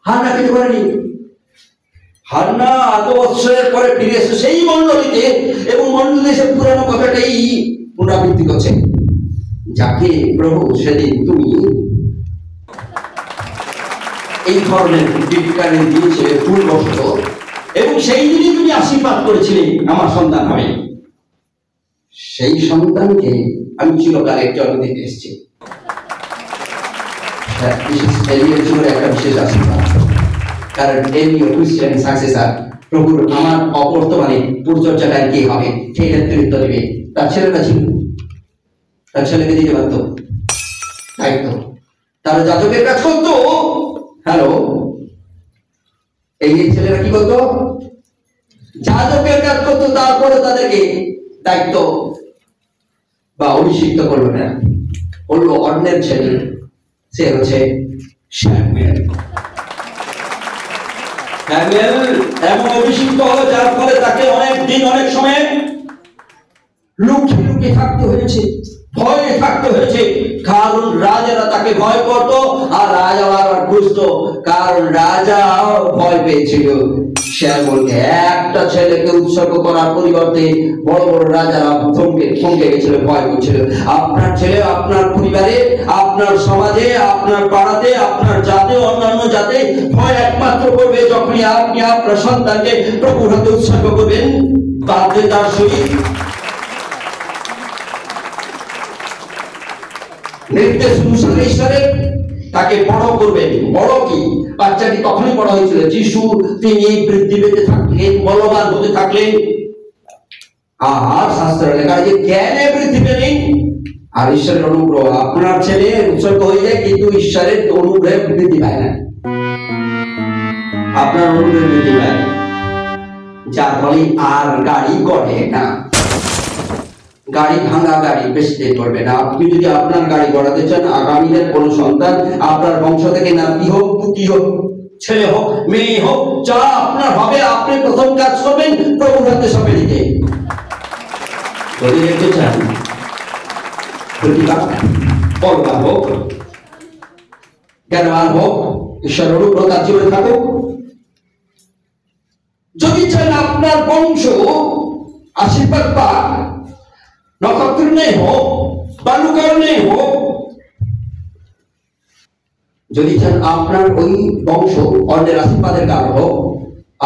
হান্না কিছু করেনি। হান্না 8 বছরের পরে ফিরে এসে সেই মন্ডলীতে, এবং মন্ডলী এসে পুরানো কথাটাই পুনরাবৃত্তি করছে, যাকে প্রভু সেদিন তুমি এই ধরনের বিজ্ঞানে দিয়েছিলে ভুলবশত, এবং সেই দিনই তুমি আশীর্বাদ করেছিলে আমার সন্তান হবে। সেই সন্তানকে আমি চিরকাল জন্ম দিতে এসেছি। একটা বিশেষ আশীর্বাদ, কারণ এলিও খ্রিস্টান সাকসেসর, প্রভুর আমার অবর্তমানে পরিচর্যাটা কে হবে, কে নেতৃত্ব দেবে। তার ছেলেটা ছিল, তার ছেলেকে দিতে পারত দায়িত্ব, তারা যাজকের কাজ করতো। হ্যালো, এই ছেলেরা কি করতো? যাজকের কাজ করতো। তারপরে তাদেরকে দায়িত্ব বা অভিষিক্ত করলো না, বললো অন্যের ছেলে, সে হচ্ছে স্যামুয়েল। স্যামুয়েল এমন অভিষিক্ত হলো যার ফলে তাকে অনেক দিন, অনেক সময় লুকিয়ে লুকিয়ে থাকতে হয়েছে, ভয়ে থাকতে হয়েছে, কারণ রাজারা তাকে ভয় করত, আর রাজা আবার বুঝতো, কারণ রাজা ভয় পেয়েছিল শ্যামলকে। একটা ছেলেকে উৎসর্গ করার পরিবর্তে বড় বড় রাজারা থমকে গেছিল, ভয় করছিল। আপনার ছেলে আপনার পরিবারে, আপনার সমাজে, আপনার পাড়াতে, আপনার জাতে, অন্যান্য জাতে ভয় একমাত্র করবে যখনই আপনি আপনার সন্তানকে প্রভুর হাতে উৎসর্গ করবেন, বাধ্যতার সহিত নির্দেশ অনুসারে ঈশ্বরের তাকে বড় করবেন। বড় কি? বাচ্চাটি তখনই বড় হয়েছিল যিশু, তিনি বৃদ্ধি পেতে থাকলেন, বলবান হতে থাকলেন। আর শাস্ত্রে লেখা যে জ্ঞানে বৃদ্ধি পেলেন, আর ঈশ্বরের অনুগ্রহ। আপনার ছেলে উৎসর্গ হয়ে যায়, কিন্তু ঈশ্বরের অনুগ্রহে বৃদ্ধি পায় না, আপনার অনুগ্রহে বৃদ্ধি পায়, যার ফলে আর গাড়ি করে না। গাড়ি ভাঙা গাড়ি বেশি দিন করবে না। আপনি যদি আপনার গাড়ি গড়াতে চান, আগামী দিনের কোন সন্তান আপনার বংশ থেকে নাতি হোক, পুতি হোক, ছেলে হোক, মেয়ে হোক, যা আপনার হবে, আপনি প্রথম কাজ করবেন প্রভুর হাতে সঁপে দিতে। যদি দেখতে চান প্রতিভা বলবান হোক, জ্ঞানবান হোক, ঈশ্বর অনুগ্রহ তার জীবনে থাকুক। যদি চান আপনার বংশ আশীর্বাদ পাক, নক্ষত্র নেই হোক, বালুকার নেই হোক, যদি চান আপনার ওই বংশ অন্যের আশীর্বাদের কারণ হোক,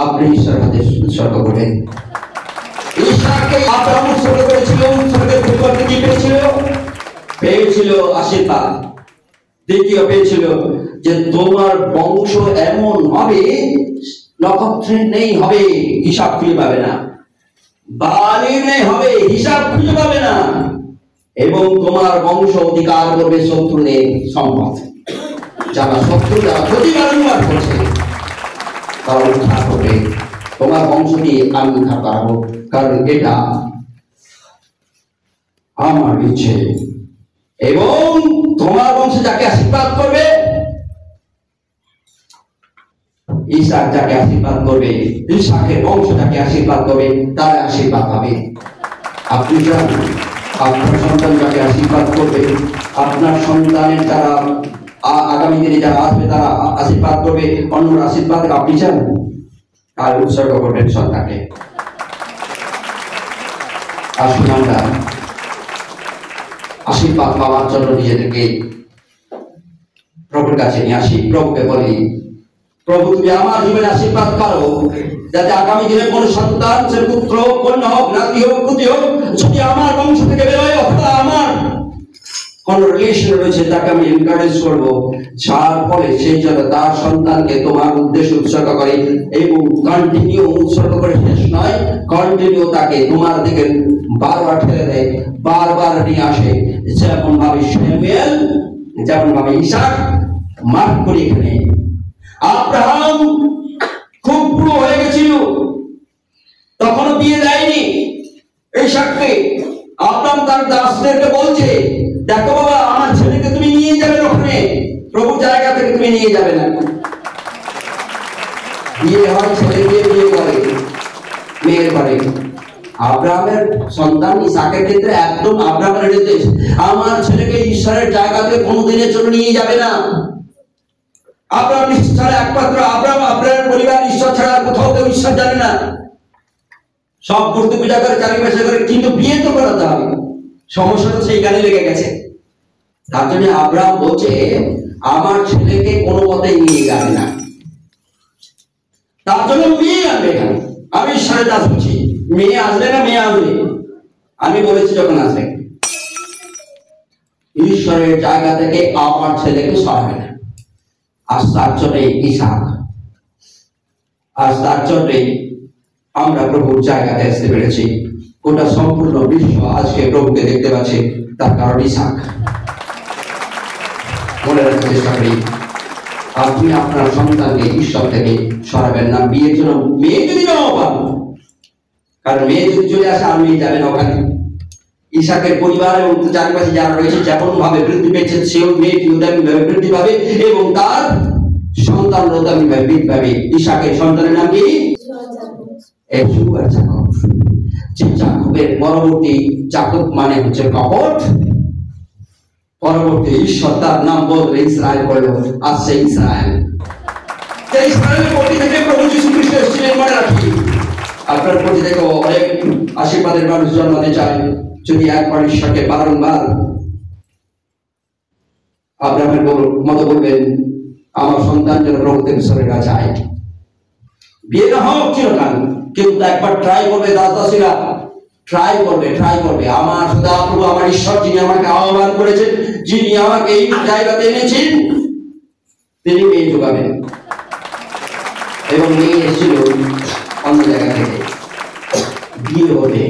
আপনি ঈশ্বরের হাতে উৎসর্গ করবেন। ঈশ্বরকে আব্রাহাম উৎসর্গ করেছিল, উৎসর্গের পরিবর্তে কি পেয়েছিল? পেয়েছিল আশীর্বাদ। দ্বিতীয় পেয়েছিল যে তোমার বংশ এমন হবে, নক্ষত্রের নেই হবে, হিসাব খুঁজে পাবে না, বালির নেই হবে, হিসাব খুঁজে পাবে না, এবং তোমার বংশ অধিকার করবে শত্রু নেই সম্পদ। যারা শত্রু, যারা ক্ষতি বারংবার করছে, তারা উদ্ধার করবে। তোমার বংশ দিয়ে আমি উদ্ধার করাবো, কারণ এটা আমার ইচ্ছে। এবং তোমার বংশ যাকে আশীর্বাদ করবে, ইসাক যাকে আশীর্বাদ করবে, ইসাকের বংশ যাকে আশীর্বাদ করবে, তারা আশীর্বাদ পাবে। আপনি চান আপনার সন্তান যাকে আশীর্বাদ করবে, আপনার সন্তানের যারা আগামী দিনে যারা আসবে তারা আশীর্বাদ করবে, অন্য আশীর্বাদ আপনি চান, তার উৎসর্গ করবেন সন্তানকে। আসুন আমরা আশীর্বাদ পাওয়ার জন্য নিজেদেরকে প্রভুর কাছে নিয়ে আসি। প্রভুকে বলি, প্রভু তুমি আমার জীবনে আশীর্বাদ করো, যাতে আগামী দিনে কোন সন্তান, সে পুত্র হোক, কন্যা হোক, নাতি হোক, পুতি হোক, যদি আমার বংশ থেকে বেরোয় অথবা আমার কোন রিলেশন রয়েছে, তাকে আমি এনকারেজ করবো, যার ফলে সেই জন্য তার সন্তানকে তোমার উদ্দেশ্যে উৎসর্গ করে, এবং কন্টিনিউ উৎসর্গ করে শেষ নয়, কন্টিনিউ তাকে তোমার দিকে বারবার ঠেলে দেয়, বারবার নিয়ে আসে। যেমন ভাবে স্যামুয়েল, যেমন ভাবে ইসাক, মার্ক করি এখানে আব্রাহাম খুব বুড়ো হয়ে গেছিল, তখনও বিয়ে দেয়নি ইসাককে। আব্রাহাম তার দাসদেরকে বলছে, দেখো বাবা, আমার ছেলেকে তুমি নিয়ে যাবে ওখানে, প্রভু জায়গা থেকে তুমি নিয়ে যাবে না। বিয়ে হয়, ছেলে বিয়ে করে মেয়ের ঘরে। আব্রাহামের সন্তান ইসাকের ক্ষেত্রে একদম আব্রাহামের নির্দেশ, আমার ছেলেকে ঈশ্বরের জায়গাতে কোনোদিনের জন্য নিয়ে যাবে না। আব্রাহাম ঈশ্বর ছাড়া একমাত্র আব্রাহাম, আব্রাহামের পরিবার ঈশ্বর ছাড়া কোথাও কেউ ঈশ্বর জানে না। সব মূর্তি পূজা করে, চারিপাশে করে, কিন্তু বিয়ে তো করাতে হবে। সমস্যাটা সেইখানে লেগে গেছে। তার জন্য আব্রাহাম বলছে, আমার ছেলেকে কোনো মতেই নিয়ে যাবে না, তার জন্য মেয়ে আনবে এখানে। আমি ঈশ্বরের দাস বলছি, মেয়ে আসবে না, মেয়ে আসবে, আমি বলেছি যখন আসবে, ঈশ্বরের জায়গা থেকে আমার ছেলেকে সরাবে না। আজ তার জন্যে ইসাক, আজ তার জন্যে আমরা প্রভুর জায়গাতে আসতে পেরেছি। গোটা সম্পূর্ণ বিশ্ব আজকে প্রভুকে দেখতে পাচ্ছে, তার কারণ ইসাক। মনে রাখার চেষ্টা করি, আপনি আপনার সন্তানকে ঈশ্বর থেকে সরাবেন না। বিয়ের জন্য মেয়ে যদি নাও পান, কারণ মেয়ে যদি চলে আসে আর মেয়ে যাবেন ওখানে। ইসাকের পরিবার এবং চারিপাশে যারা রয়েছে যেমন ভাবে বৃদ্ধি পেয়েছে, সেও মেয়েটি তেমনি ভাবে বৃদ্ধি পাবে, এবং তার সন্তান তেমনি ভাবে বৃদ্ধি পাবে। ইসাকের সন্তানের নাম কি? এসু আর যাকব। যে যাকবের পরবর্তী, যাকব মানে হচ্ছে কপট, পরবর্তী ঈশ্বর তার নাম বদলে ইসরায়েল করলো, আসছে ইসরায়েল। ইসরায়েলের প্রতি থেকে প্রভু যীশু খ্রিস্ট এসেছিলেন, মনে রাখি। আপনার প্রতি থেকে অনেক আশীর্বাদের মানুষ জন্মাতে চায়, যদি একবার ঈশ্বরকে বারংবার আব্রাহামের মতো বলবেন, আমার সন্তান যেন প্রভু থেকে সরে না যায়। বিয়ে না হোক চিরকাল, কিন্তু একবার ট্রাই করবে। দাসদাসীরা ট্রাই করবে। আমার সদা প্রভু, আমার ঈশ্বর, যিনি আমাকে আহ্বান করেছেন, যিনি আমাকে এই জায়গাতে এনেছেন, তিনি মেয়ে যোগাবেন। এবং মেয়ে এসেছিল অন্য জায়গা থেকে, বিয়ে হতে।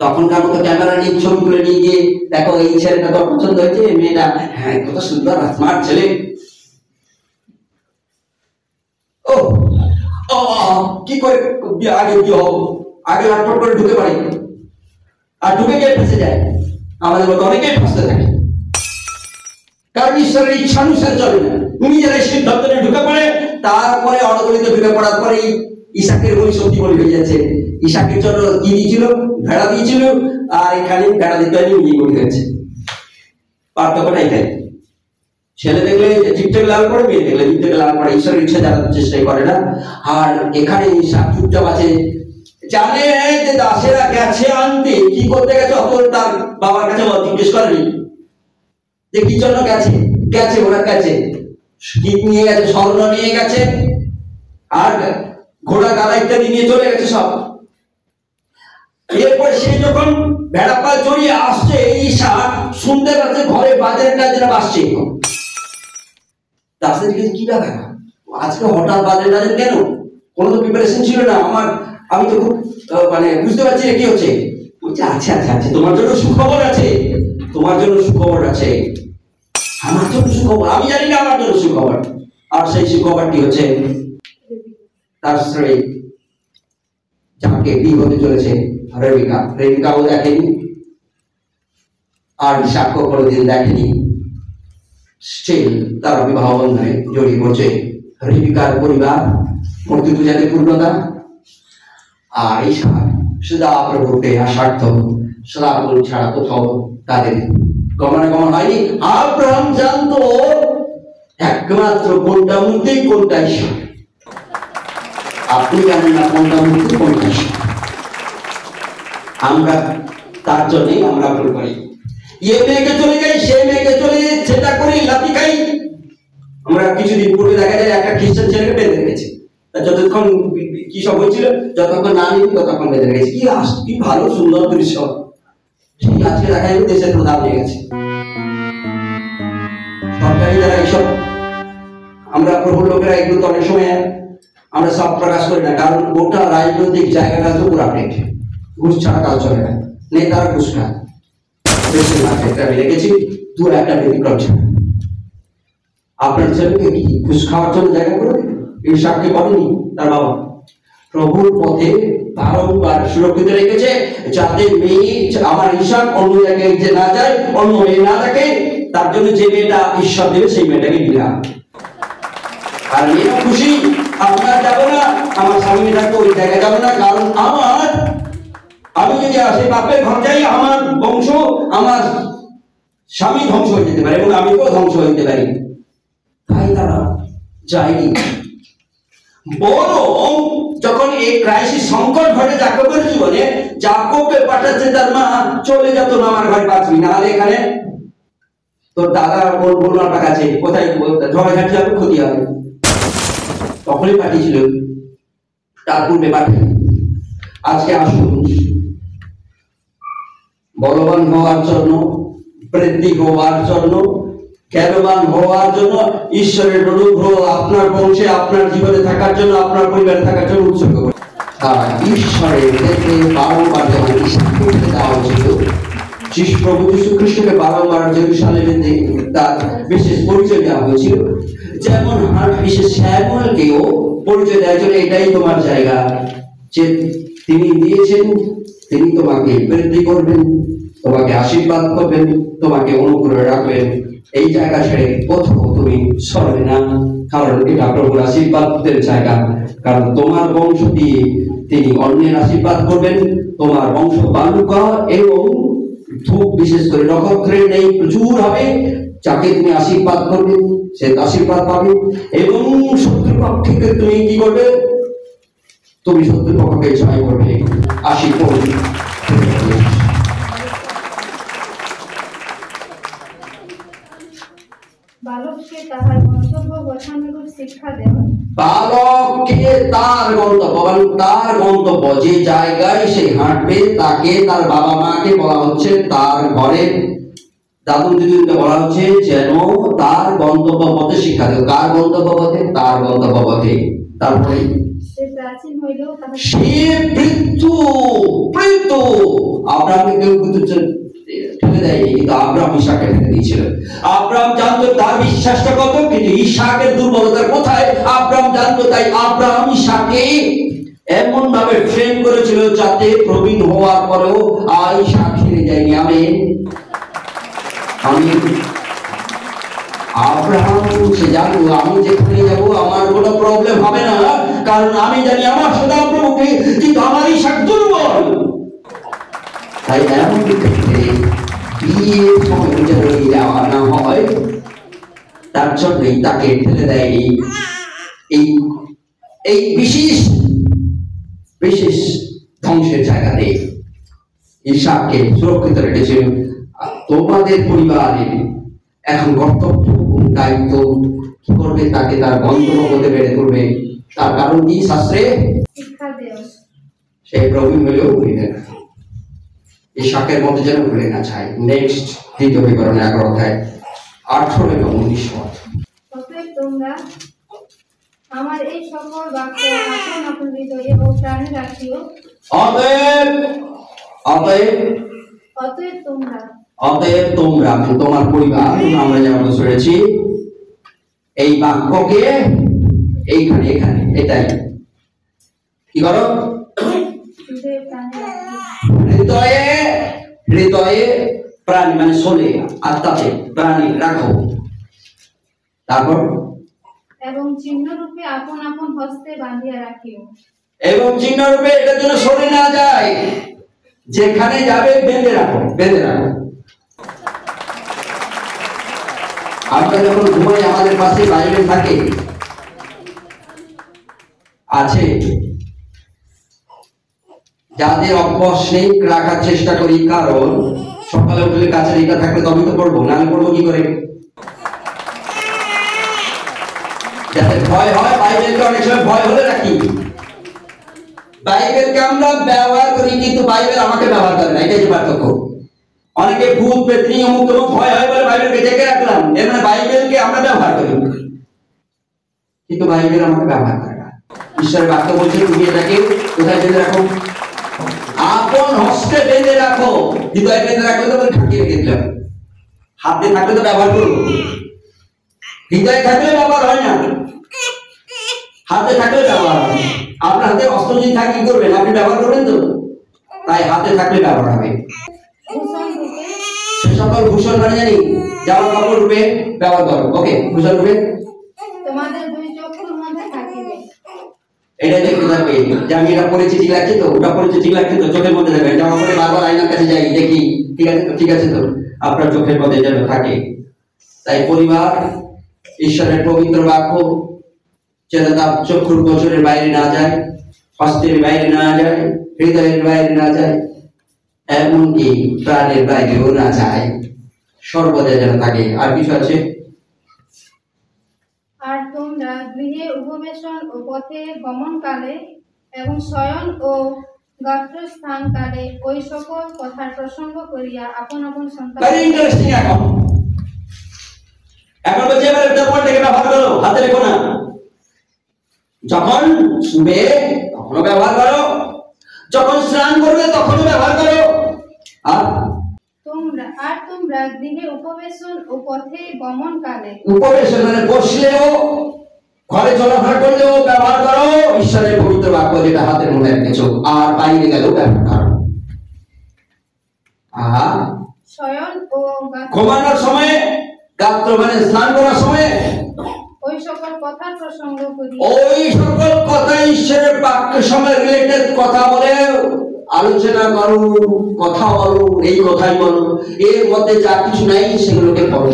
তখনকার মতো ক্যামেরা নিয়ে ছবি তুলে নিয়ে গিয়ে, দেখো এই ছেলেটা তো পছন্দ হয়েছে, মেয়েটা হ্যাঁ কত সুন্দর স্মার্ট ছেলে, ও কি করে আগে কি হবো, আগে লটপট করে ঢুকে পারি। আর ঢুকে গিয়ে ফেসে যায়। আমাদের মতো অনেকেই ফাঁসতে থাকে, কারণ ঈশ্বরের ইচ্ছানুসারে চলে না। নিজেরাই সিদ্ধান্ত নিয়ে ঢুকে পড়ে, তারপরে অনগরিত ঢুকে পড়ার পরে ইসাকের বই সত্যি বলে হয়ে যাচ্ছে। ইসাকের জন্য কি দিয়েছিল? ভেড়া দিয়েছিল, আর এখানে ভেড়া দিতে হয়নি, বিয়ে করে হয়েছে। পার্থক্যটা এটাই। ছেলে দেখলে ঠিকঠাক লাল করে, মেয়ে দেখলে ঠিকঠাক লাল করে, ঈশ্বরের ইচ্ছা জানার চেষ্টাই করে না। আর এখানে ইসাক চুপচাপ আছে, জানে যে দাসেরা গেছে আনতে, কি করতে গেছে অত তার বাবার কাছে জিজ্ঞেস করেনি যে কি জন্য গেছে। গেছে ওরা গেছে গীত নিয়ে গেছে, স্বর্ণ নিয়ে গেছে, আর ঘোড়া গাড়া ইত্যাদি নিয়ে চলে গেছে সব। এরপর সে যখন ভেড়া পাল চড়িয়ে আসছে, ইসাক শুনতে পাচ্ছে ঘরে বাজারের কাজেরা বাসছে। দাসের কাছে কি ব্যাপার, আজকে হঠাৎ বাজারে যাবেন কেন? কোনো তো প্রিপারেশন ছিল না আমার, আমি তো খুব মানে বুঝতে পারছি না কি হচ্ছে। বলছে আচ্ছা আচ্ছা আচ্ছা, তোমার জন্য সুখবর আছে, তোমার জন্য সুখবর আছে। আমার জন্য সুখবর? আমি জানি না আমার জন্য সুখবর। আর সেই সুখবরটি হচ্ছে তার স্ত্রী যাকে বিয়ে হতে চলেছে, রেবিকা। রেবিকাও দেখেনি, আর সাক্ষ্য কোনোদিন দেখেনি, স্টিল তারা বিবাহ বন্ধনে জড়িয়ে পড়ছে। রেবিকার পরিবার মূর্তি পূজাতে পূর্ণতা, আর ইসাক সদা প্রভুকে আসার্থ, সদা প্রভু ছাড়া কোথাও তাদের গমনাগমন হয়নি। আব্রাহাম জানতো একমাত্র কোনটা মূর্তি কোনটা ঈশ্বর। আপনি জানেন না কোনটা মূর্তি কোনটা ঈশ্বর। আমরা তার জন্যই আমরা ভুল করি। এ মেয়েকে চলে যাই, সে মেয়েকে চলে যাই, সেটা করি, লাথি খাই। আমরা কিছুদিন পূর্বে দেখা যায় একটা খ্রিস্টান ছেলেকে বেঁধে রেখেছে, যতক্ষণ কি সব হয়েছিল, যতক্ষণ না নিবি ততক্ষণ বেঁধে রেখেছে। কি ভালো সুন্দর দৃশ্য। আজকে দেখা যাবে দেশের প্রধান হয়ে গেছে। সরকারি যারা এইসব, আমরা প্রবল লোকেরা এগুলো তো অনেক সময় আমরা সব প্রকাশ করি না, কারণ গোটা রাজনৈতিক জায়গাটা তো পুরো আপডেট। ঘুষ ছাড়া কাজ চলে না, নেতারা ঘুষ খায়। বেশিরভাগ ক্ষেত্রে আমি দেখেছি, দু একটা ব্যতিক্রম ছাড়া। আপনার ছেলেকে কি ঘুষ খাওয়ার জন্য জায়গা করে ইসাককে করেনি তার বাবা? প্রভুর পথে বারংবার সুরক্ষিত রেখেছে, যাতে মেয়ে আমার ইসাক অন্য জায়গায় যে না যায়, অন্য মেয়ে না থাকে। তার জন্য যে মেয়েটা ঈশ্বর দেবে সেই মেয়েটাকে দিলাম। আর মেয়েরা খুশি, আপনার যাবো না, আমার স্বামী থাকবে ওই জায়গায় যাবো না, কারণ আমি যদি আসে বাপের ঘর যাই, আমার বংশ, আমার স্বামী ধ্বংস হয়ে যেতে পারে এবং আমিও ধ্বংস হয়ে যেতে পারি। তাই তারা যায়নি। বরং যখন এই ক্রাইসিস সংকট ঘটে যাকবের জীবনে, যাকবকে পাঠাচ্ছে তার মা, চলে যেত না, আমার ঘরে বাঁচবি না, এখানে তোর দাদা বলবার কাছে কোথায় ঝড়াঝাটি হবে, ক্ষতি হবে। তখনই পাঠিয়েছিল, তার পূর্বে পাঠিয়ে। আজকে আসুন, বলবান হওয়ার জন্য, বৃদ্ধি হওয়ার জন্য, জ্ঞানবান হওয়ার জন্য, ঈশ্বরের অনুগ্রহ আপনার বংশে, আপনার জীবনে থাকার জন্য, আপনার পরিবারে থাকার জন্য উৎসর্গ করুন। ঈশ্বরের ক্ষেত্রে বারংবার যখন ইসাককে দেওয়া হয়েছিল, প্রভু যীশু খ্রিস্টকে বারংবার জেরুসালেমে তার বিশেষ পরিচয় দেওয়া হয়েছিল। যেমন বিশেষ শ্যামলকেও পরিচয় দেওয়ার জন্য, এটাই তোমার জায়গা, যে তিনি দিয়েছেন, তিনি তোমাকে বৃদ্ধি করবেন, তোমাকে আশীর্বাদ করবেন, তোমাকে অনুগ্রহ রাখবেন। এই জায়গা ছেড়ে কোথাও তুমি সরবে না, কারণ এটা প্রভুর আশীর্বাদের জায়গা। কারণ তোমার বংশ দিয়ে তিনি অন্যের আশীর্বাদ করবেন। তোমার বংশ বালুকা এবং ধূপ, বিশেষ করে নক্ষত্রের নেই, প্রচুর হবে। যাকে তুমি আশীর্বাদ করবে সে আশীর্বাদ পাবে। এবং শত্রুপক্ষকে তুমি কি করবে? তুমি শত্রুপক্ষকে জয় করবে। আশীর্বাদ। বালককে তাহার গন্তব্য বসানোর শিক্ষা দেওয়া। বালককে তার গন্তব্য যে জায়গায় সে হাঁটবে, তাকে তার বাবা মাকে বলা হচ্ছে তার ঘরে, দাদু দিদিকে বলা হচ্ছে যেন তার গন্তব্য পথে শিক্ষা দেয়। কার গন্তব্য পথে? তার গন্তব্য পথে। তারপরে সে প্রাচীন হইলেও সে বৃদ্ধ আব্রাহামকে কেউ কিন্তু ঠেলে দেয়নি, কিন্তু আব্রাহাম ইসাককে ঠেলে দিয়েছিল। আব্রাহাম জানতো তার বিশ্বাসটা কত, কিন্তু ইসাকের দুর্বলতার কোথায় আব্রাহাম জানতো। তাই আব্রাহাম ইসাককে এমন ভাবে ট্রেন করেছিল যাতে প্রবীণ হওয়ার পরেও আয়েশা ফিরে যায়নি। আমি আব্রাহাম সে জানো আমি যেখানে যাবো আমার কোনো প্রবলেম হবে না, কারণ আমি জানি আমার সদাপ্রভুকে, কিন্তু আমার ঈশাক দুর্বল। তাই এমন ক্ষেত্রে বিয়ের সময় যদি দেওয়া না হয়, তার জন্যই তাকে ঠেলে দেয় এই বিশেষ ধ্বংসের জায়গাতে ঈশাককে সুরক্ষিত রেখেছিল। তোমাদের পরিবারের এখন কর্তব্য দায়িত্ব কি করবে, তাকে তার গন্তব্য হতে বেড়ে করবে। তার কারণ কি? শাস্ত্রে শিক্ষা দেও। সেই প্রবীণ হলেও ভুলবে না, ঈশাকের মধ্যে যেন ভুলে না যায়। নেক্সট 2 বিবরণ 11 অধ্যায় 18 এবং 19 পদ। অতএব তোমরা আমার এই সকল বাক্য আপন আপন হৃদয়ে ও প্রাণে রাখিও। অতএব তোমরা তোমার পরিবার, আমরা যেমন শুনেছি এই বাক্যকে এইখানে এখানে এটাই কি করো? হৃদয়ে প্রাণী মানে সোলে, আত্মাতে প্রাণী রাখো। তারপর এবং চিহ্ন রূপে আপন আপন হস্তে বাঁধিয়া রাখিও। এবং চিহ্ন রূপে এটার জন্য সরে না যায়, যেখানে যাবে বেঁধে রাখো, বেঁধে রাখো। আমরা যখন ঘুমাই আমাদের পাশে বাইবেল থাকে, আছে যাদের অভ্যাস নেই রাখার চেষ্টা করি, কারণ সকালে উঠলে কাছে এটা থাকলে তবে তো পড়বো, নাহলে পড়বো কি করে? যাদের ভয় হয়, বাইবেলকে অনেক সময় ভয় হলে রাখি। বাইবেলকে আমরা ব্যবহার করি কিন্তু বাইবেল আমাকে ব্যবহার করে না, এটাই পার্থক্য। অনেকে ভূত পেত্নী অমুক তমুক ভয় হয় বলে বাইবেলকে ডেকে রাখলাম, এর মানে বাইবেলকে আমরা ব্যবহার করি কিন্তু বাইবেল আমাকে ব্যবহার করে না। ঈশ্বরের বাক্য বলছে তুমি এটাকে কোথায় বেঁধে রাখো? আপন হস্তে বেঁধে রাখো। হৃদয়ে বেঁধে রাখলে তো ঠাকিয়ে রেখে দিলাম, হাতে থাকলে তো ব্যবহার করবো, হৃদয়ে থাকলে ব্যবহার হয় না, হাতে থাকলে ব্যবহার হয়। আপনার হাতে অস্ত্র যদি থাকে কি করবেন? আপনি ব্যবহার করবেন তো, তাই হাতে থাকলে ব্যবহার হবে। সে সকল ভূষণ মানে জানি জামা কাপড় রূপে ব্যবহার করো। ওকে, ভূষণ রূপে তোমাদের দুই চক্ষুর মধ্যে থাকিবে। এটা দেখতে থাকবে যে আমি এটা পরেছি ঠিক লাগছে তো, ওটা পরেছি ঠিক লাগছে তো, চোখের মধ্যে দেখবেন। জামা পরে বারবার আয়নার কাছে যাই, দেখি ঠিক আছে তো, ঠিক আছে তো, আপনার চোখের মধ্যে যেন থাকে। তাই পরিবার ঈশ্বরের পবিত্র বাক্য যেন তার চক্ষুর গোচরের বাইরে না যায়, হস্তের বাইরে না যায়, হৃদয়ের বাইরে না যায়, এমনকি প্রাণের বাইরেও না যায়, সর্বদা যেন থাকে। আর কিছু আছে? আর তোমরা গৃহে উপবেশন ও পথে গমনকালে এবং শয়ন ও গাত্রস্থান কালে ওই সকল কথার প্রসঙ্গ করিয়া আপন আপন সন্তান। Very interesting. এখন বলছে এবার একটা পয়েন্টটাকে ব্যবহার করো, হাতে রেখো না। যখন শুবে তখনও ব্যবহার করো, যখন স্নান করবে তখনও ব্যবহার করো। আর তোমরা গৃহে উপবেশন ও পথে গমনকালে, উপবেশন মানে বসলেও, ঘরে চলাফেরা করলেও ব্যবহার করো ঈশ্বরের পবিত্র বাক্য, যেটা হাতের মধ্যে রেখেছো। আর বাইরে গেলেও ব্যবহার করো। শয়ন ও ঘুমানোর সময়, গাত্র মানে স্নান করার সময় ওই সকল কথার প্রসঙ্গ করি। ওই সকল কথা ঈশ্বরের বাক্যের সঙ্গে রিলেটেড কথা বলে আলোচনা করো, কথা বলো, এই কথাই বলো। এর মধ্যে যা কিছু নাই সেগুলোকে পড়ো।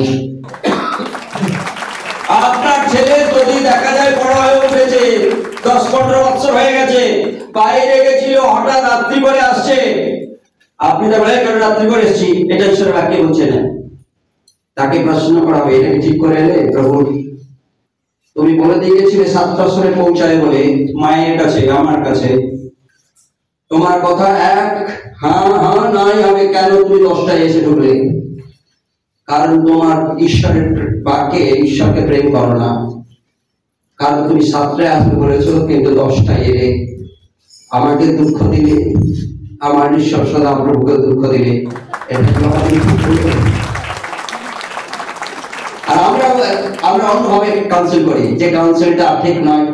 আপনার ছেলে যদি দেখা যায় বড় হয়ে উঠেছে, 10-15 বছর হয়ে গেছে, বাইরে গেছিল, হঠাৎ রাত্রি করে আসছে, আপনি তো বলে কেন রাত্রি করে এসেছি, এটা ঈশ্বরের বাক্যে বলছে না। তাকে প্রশ্ন করা হবে, এটাকে ঠিক করে এলে প্রভু তুমি বলে দিয়ে গেছিলে 7টার সময় পৌঁছায় বলে মায়ের কাছে, আমার কাছে। তোমার কথা এক, হ্যাঁ হ্যাঁ নাই হবে, কেন তুমি 10টায় এসে ঢুকলে? কারণ তোমার ঈশ্বরের বাক্যে ঈশ্বরকে প্রেম করো না। কারণ তুমি 7টায় আসতে বলেছো কিন্তু 10টায় এলে আমাকে দুঃখ দিলে, আমার ঈশ্বর সদা প্রভুকে দুঃখ দিলে। আর আমরা অন্যভাবে কাউন্সিল করি, যে কাউন্সিলটা ঠিক নয়।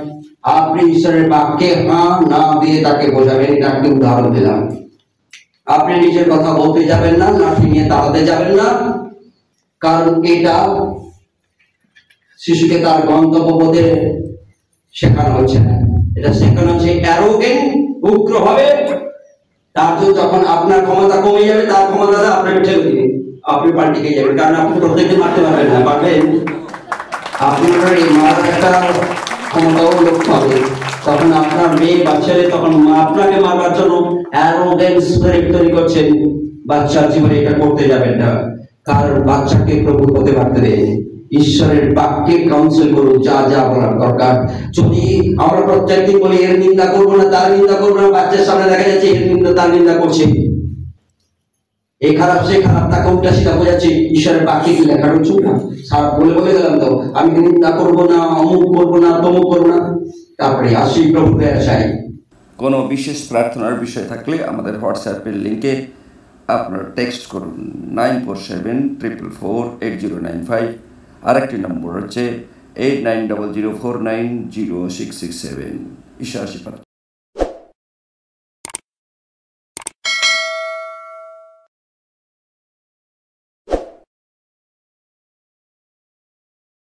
আপনি ঈশ্বরের বাক্যে হ্যাঁ না দিয়ে তাকে বোঝাবেন। এটা একটি উদাহরণ দিলাম। আপনি নিজের কথা বলতে যাবেন না, লাঠি নিয়ে তাড়াতে যাবেন না, কারণ এটা শিশুকে তার গন্তব্য পথে শেখানো হচ্ছে না, এটা শেখানো হচ্ছে অ্যারোগেন্ট, উগ্র হবে। তার জন্য যখন আপনার ক্ষমতা কমে যাবে, তার ক্ষমতা আপনাকে ঠেলে দিবে, আপনি পাল্টে খেয়ে যাবেন। কারণ আপনি প্রত্যেককে মারতে পারবেন না, পারবেন? আপনার এই মারার একটা ক্ষমতাও লক্ষ্য হবে। তখন আপনার মেয়ে বা ছেলে তখন আপনাকে মারবার জন্য অ্যারোগেন্স তৈরি করছেন। বাচ্চার জীবনে এটা করতে যাবেন না, কারণ বাচ্চাকে প্রভু হতে পারতে দেন। ঈশ্বরের বাক্যে কাউন্সিল করুন, যা যা বলার দরকার। যদি আমরা প্রত্যেকদিন বলি এর নিন্দা করবো না, তার নিন্দা করবো না, বাচ্চার সামনে দেখা যাচ্ছে এর নিন্দা তার নিন্দা করছে, এই খারাপ সে খারাপ, তাকে উল্টা সিধা বোঝাচ্ছে। ঈশ্বরের বাক্যে কি লেখা রয়েছে না? সারা বলে বলে গেলাম তো, আমি নিন্দা করবো না, অমুক করবো না, তমুক করবো না। তারপরে আসি প্রভুকে আসাই। কোনো বিশেষ প্রার্থনার বিষয় থাকলে আমাদের হোয়াটসঅ্যাপের লিঙ্কে আপনারা টেক্সট করুন 9474448095। আরেকটি নম্বর হচ্ছে 8900490667। ঈশ্বর আশীর্বাদ।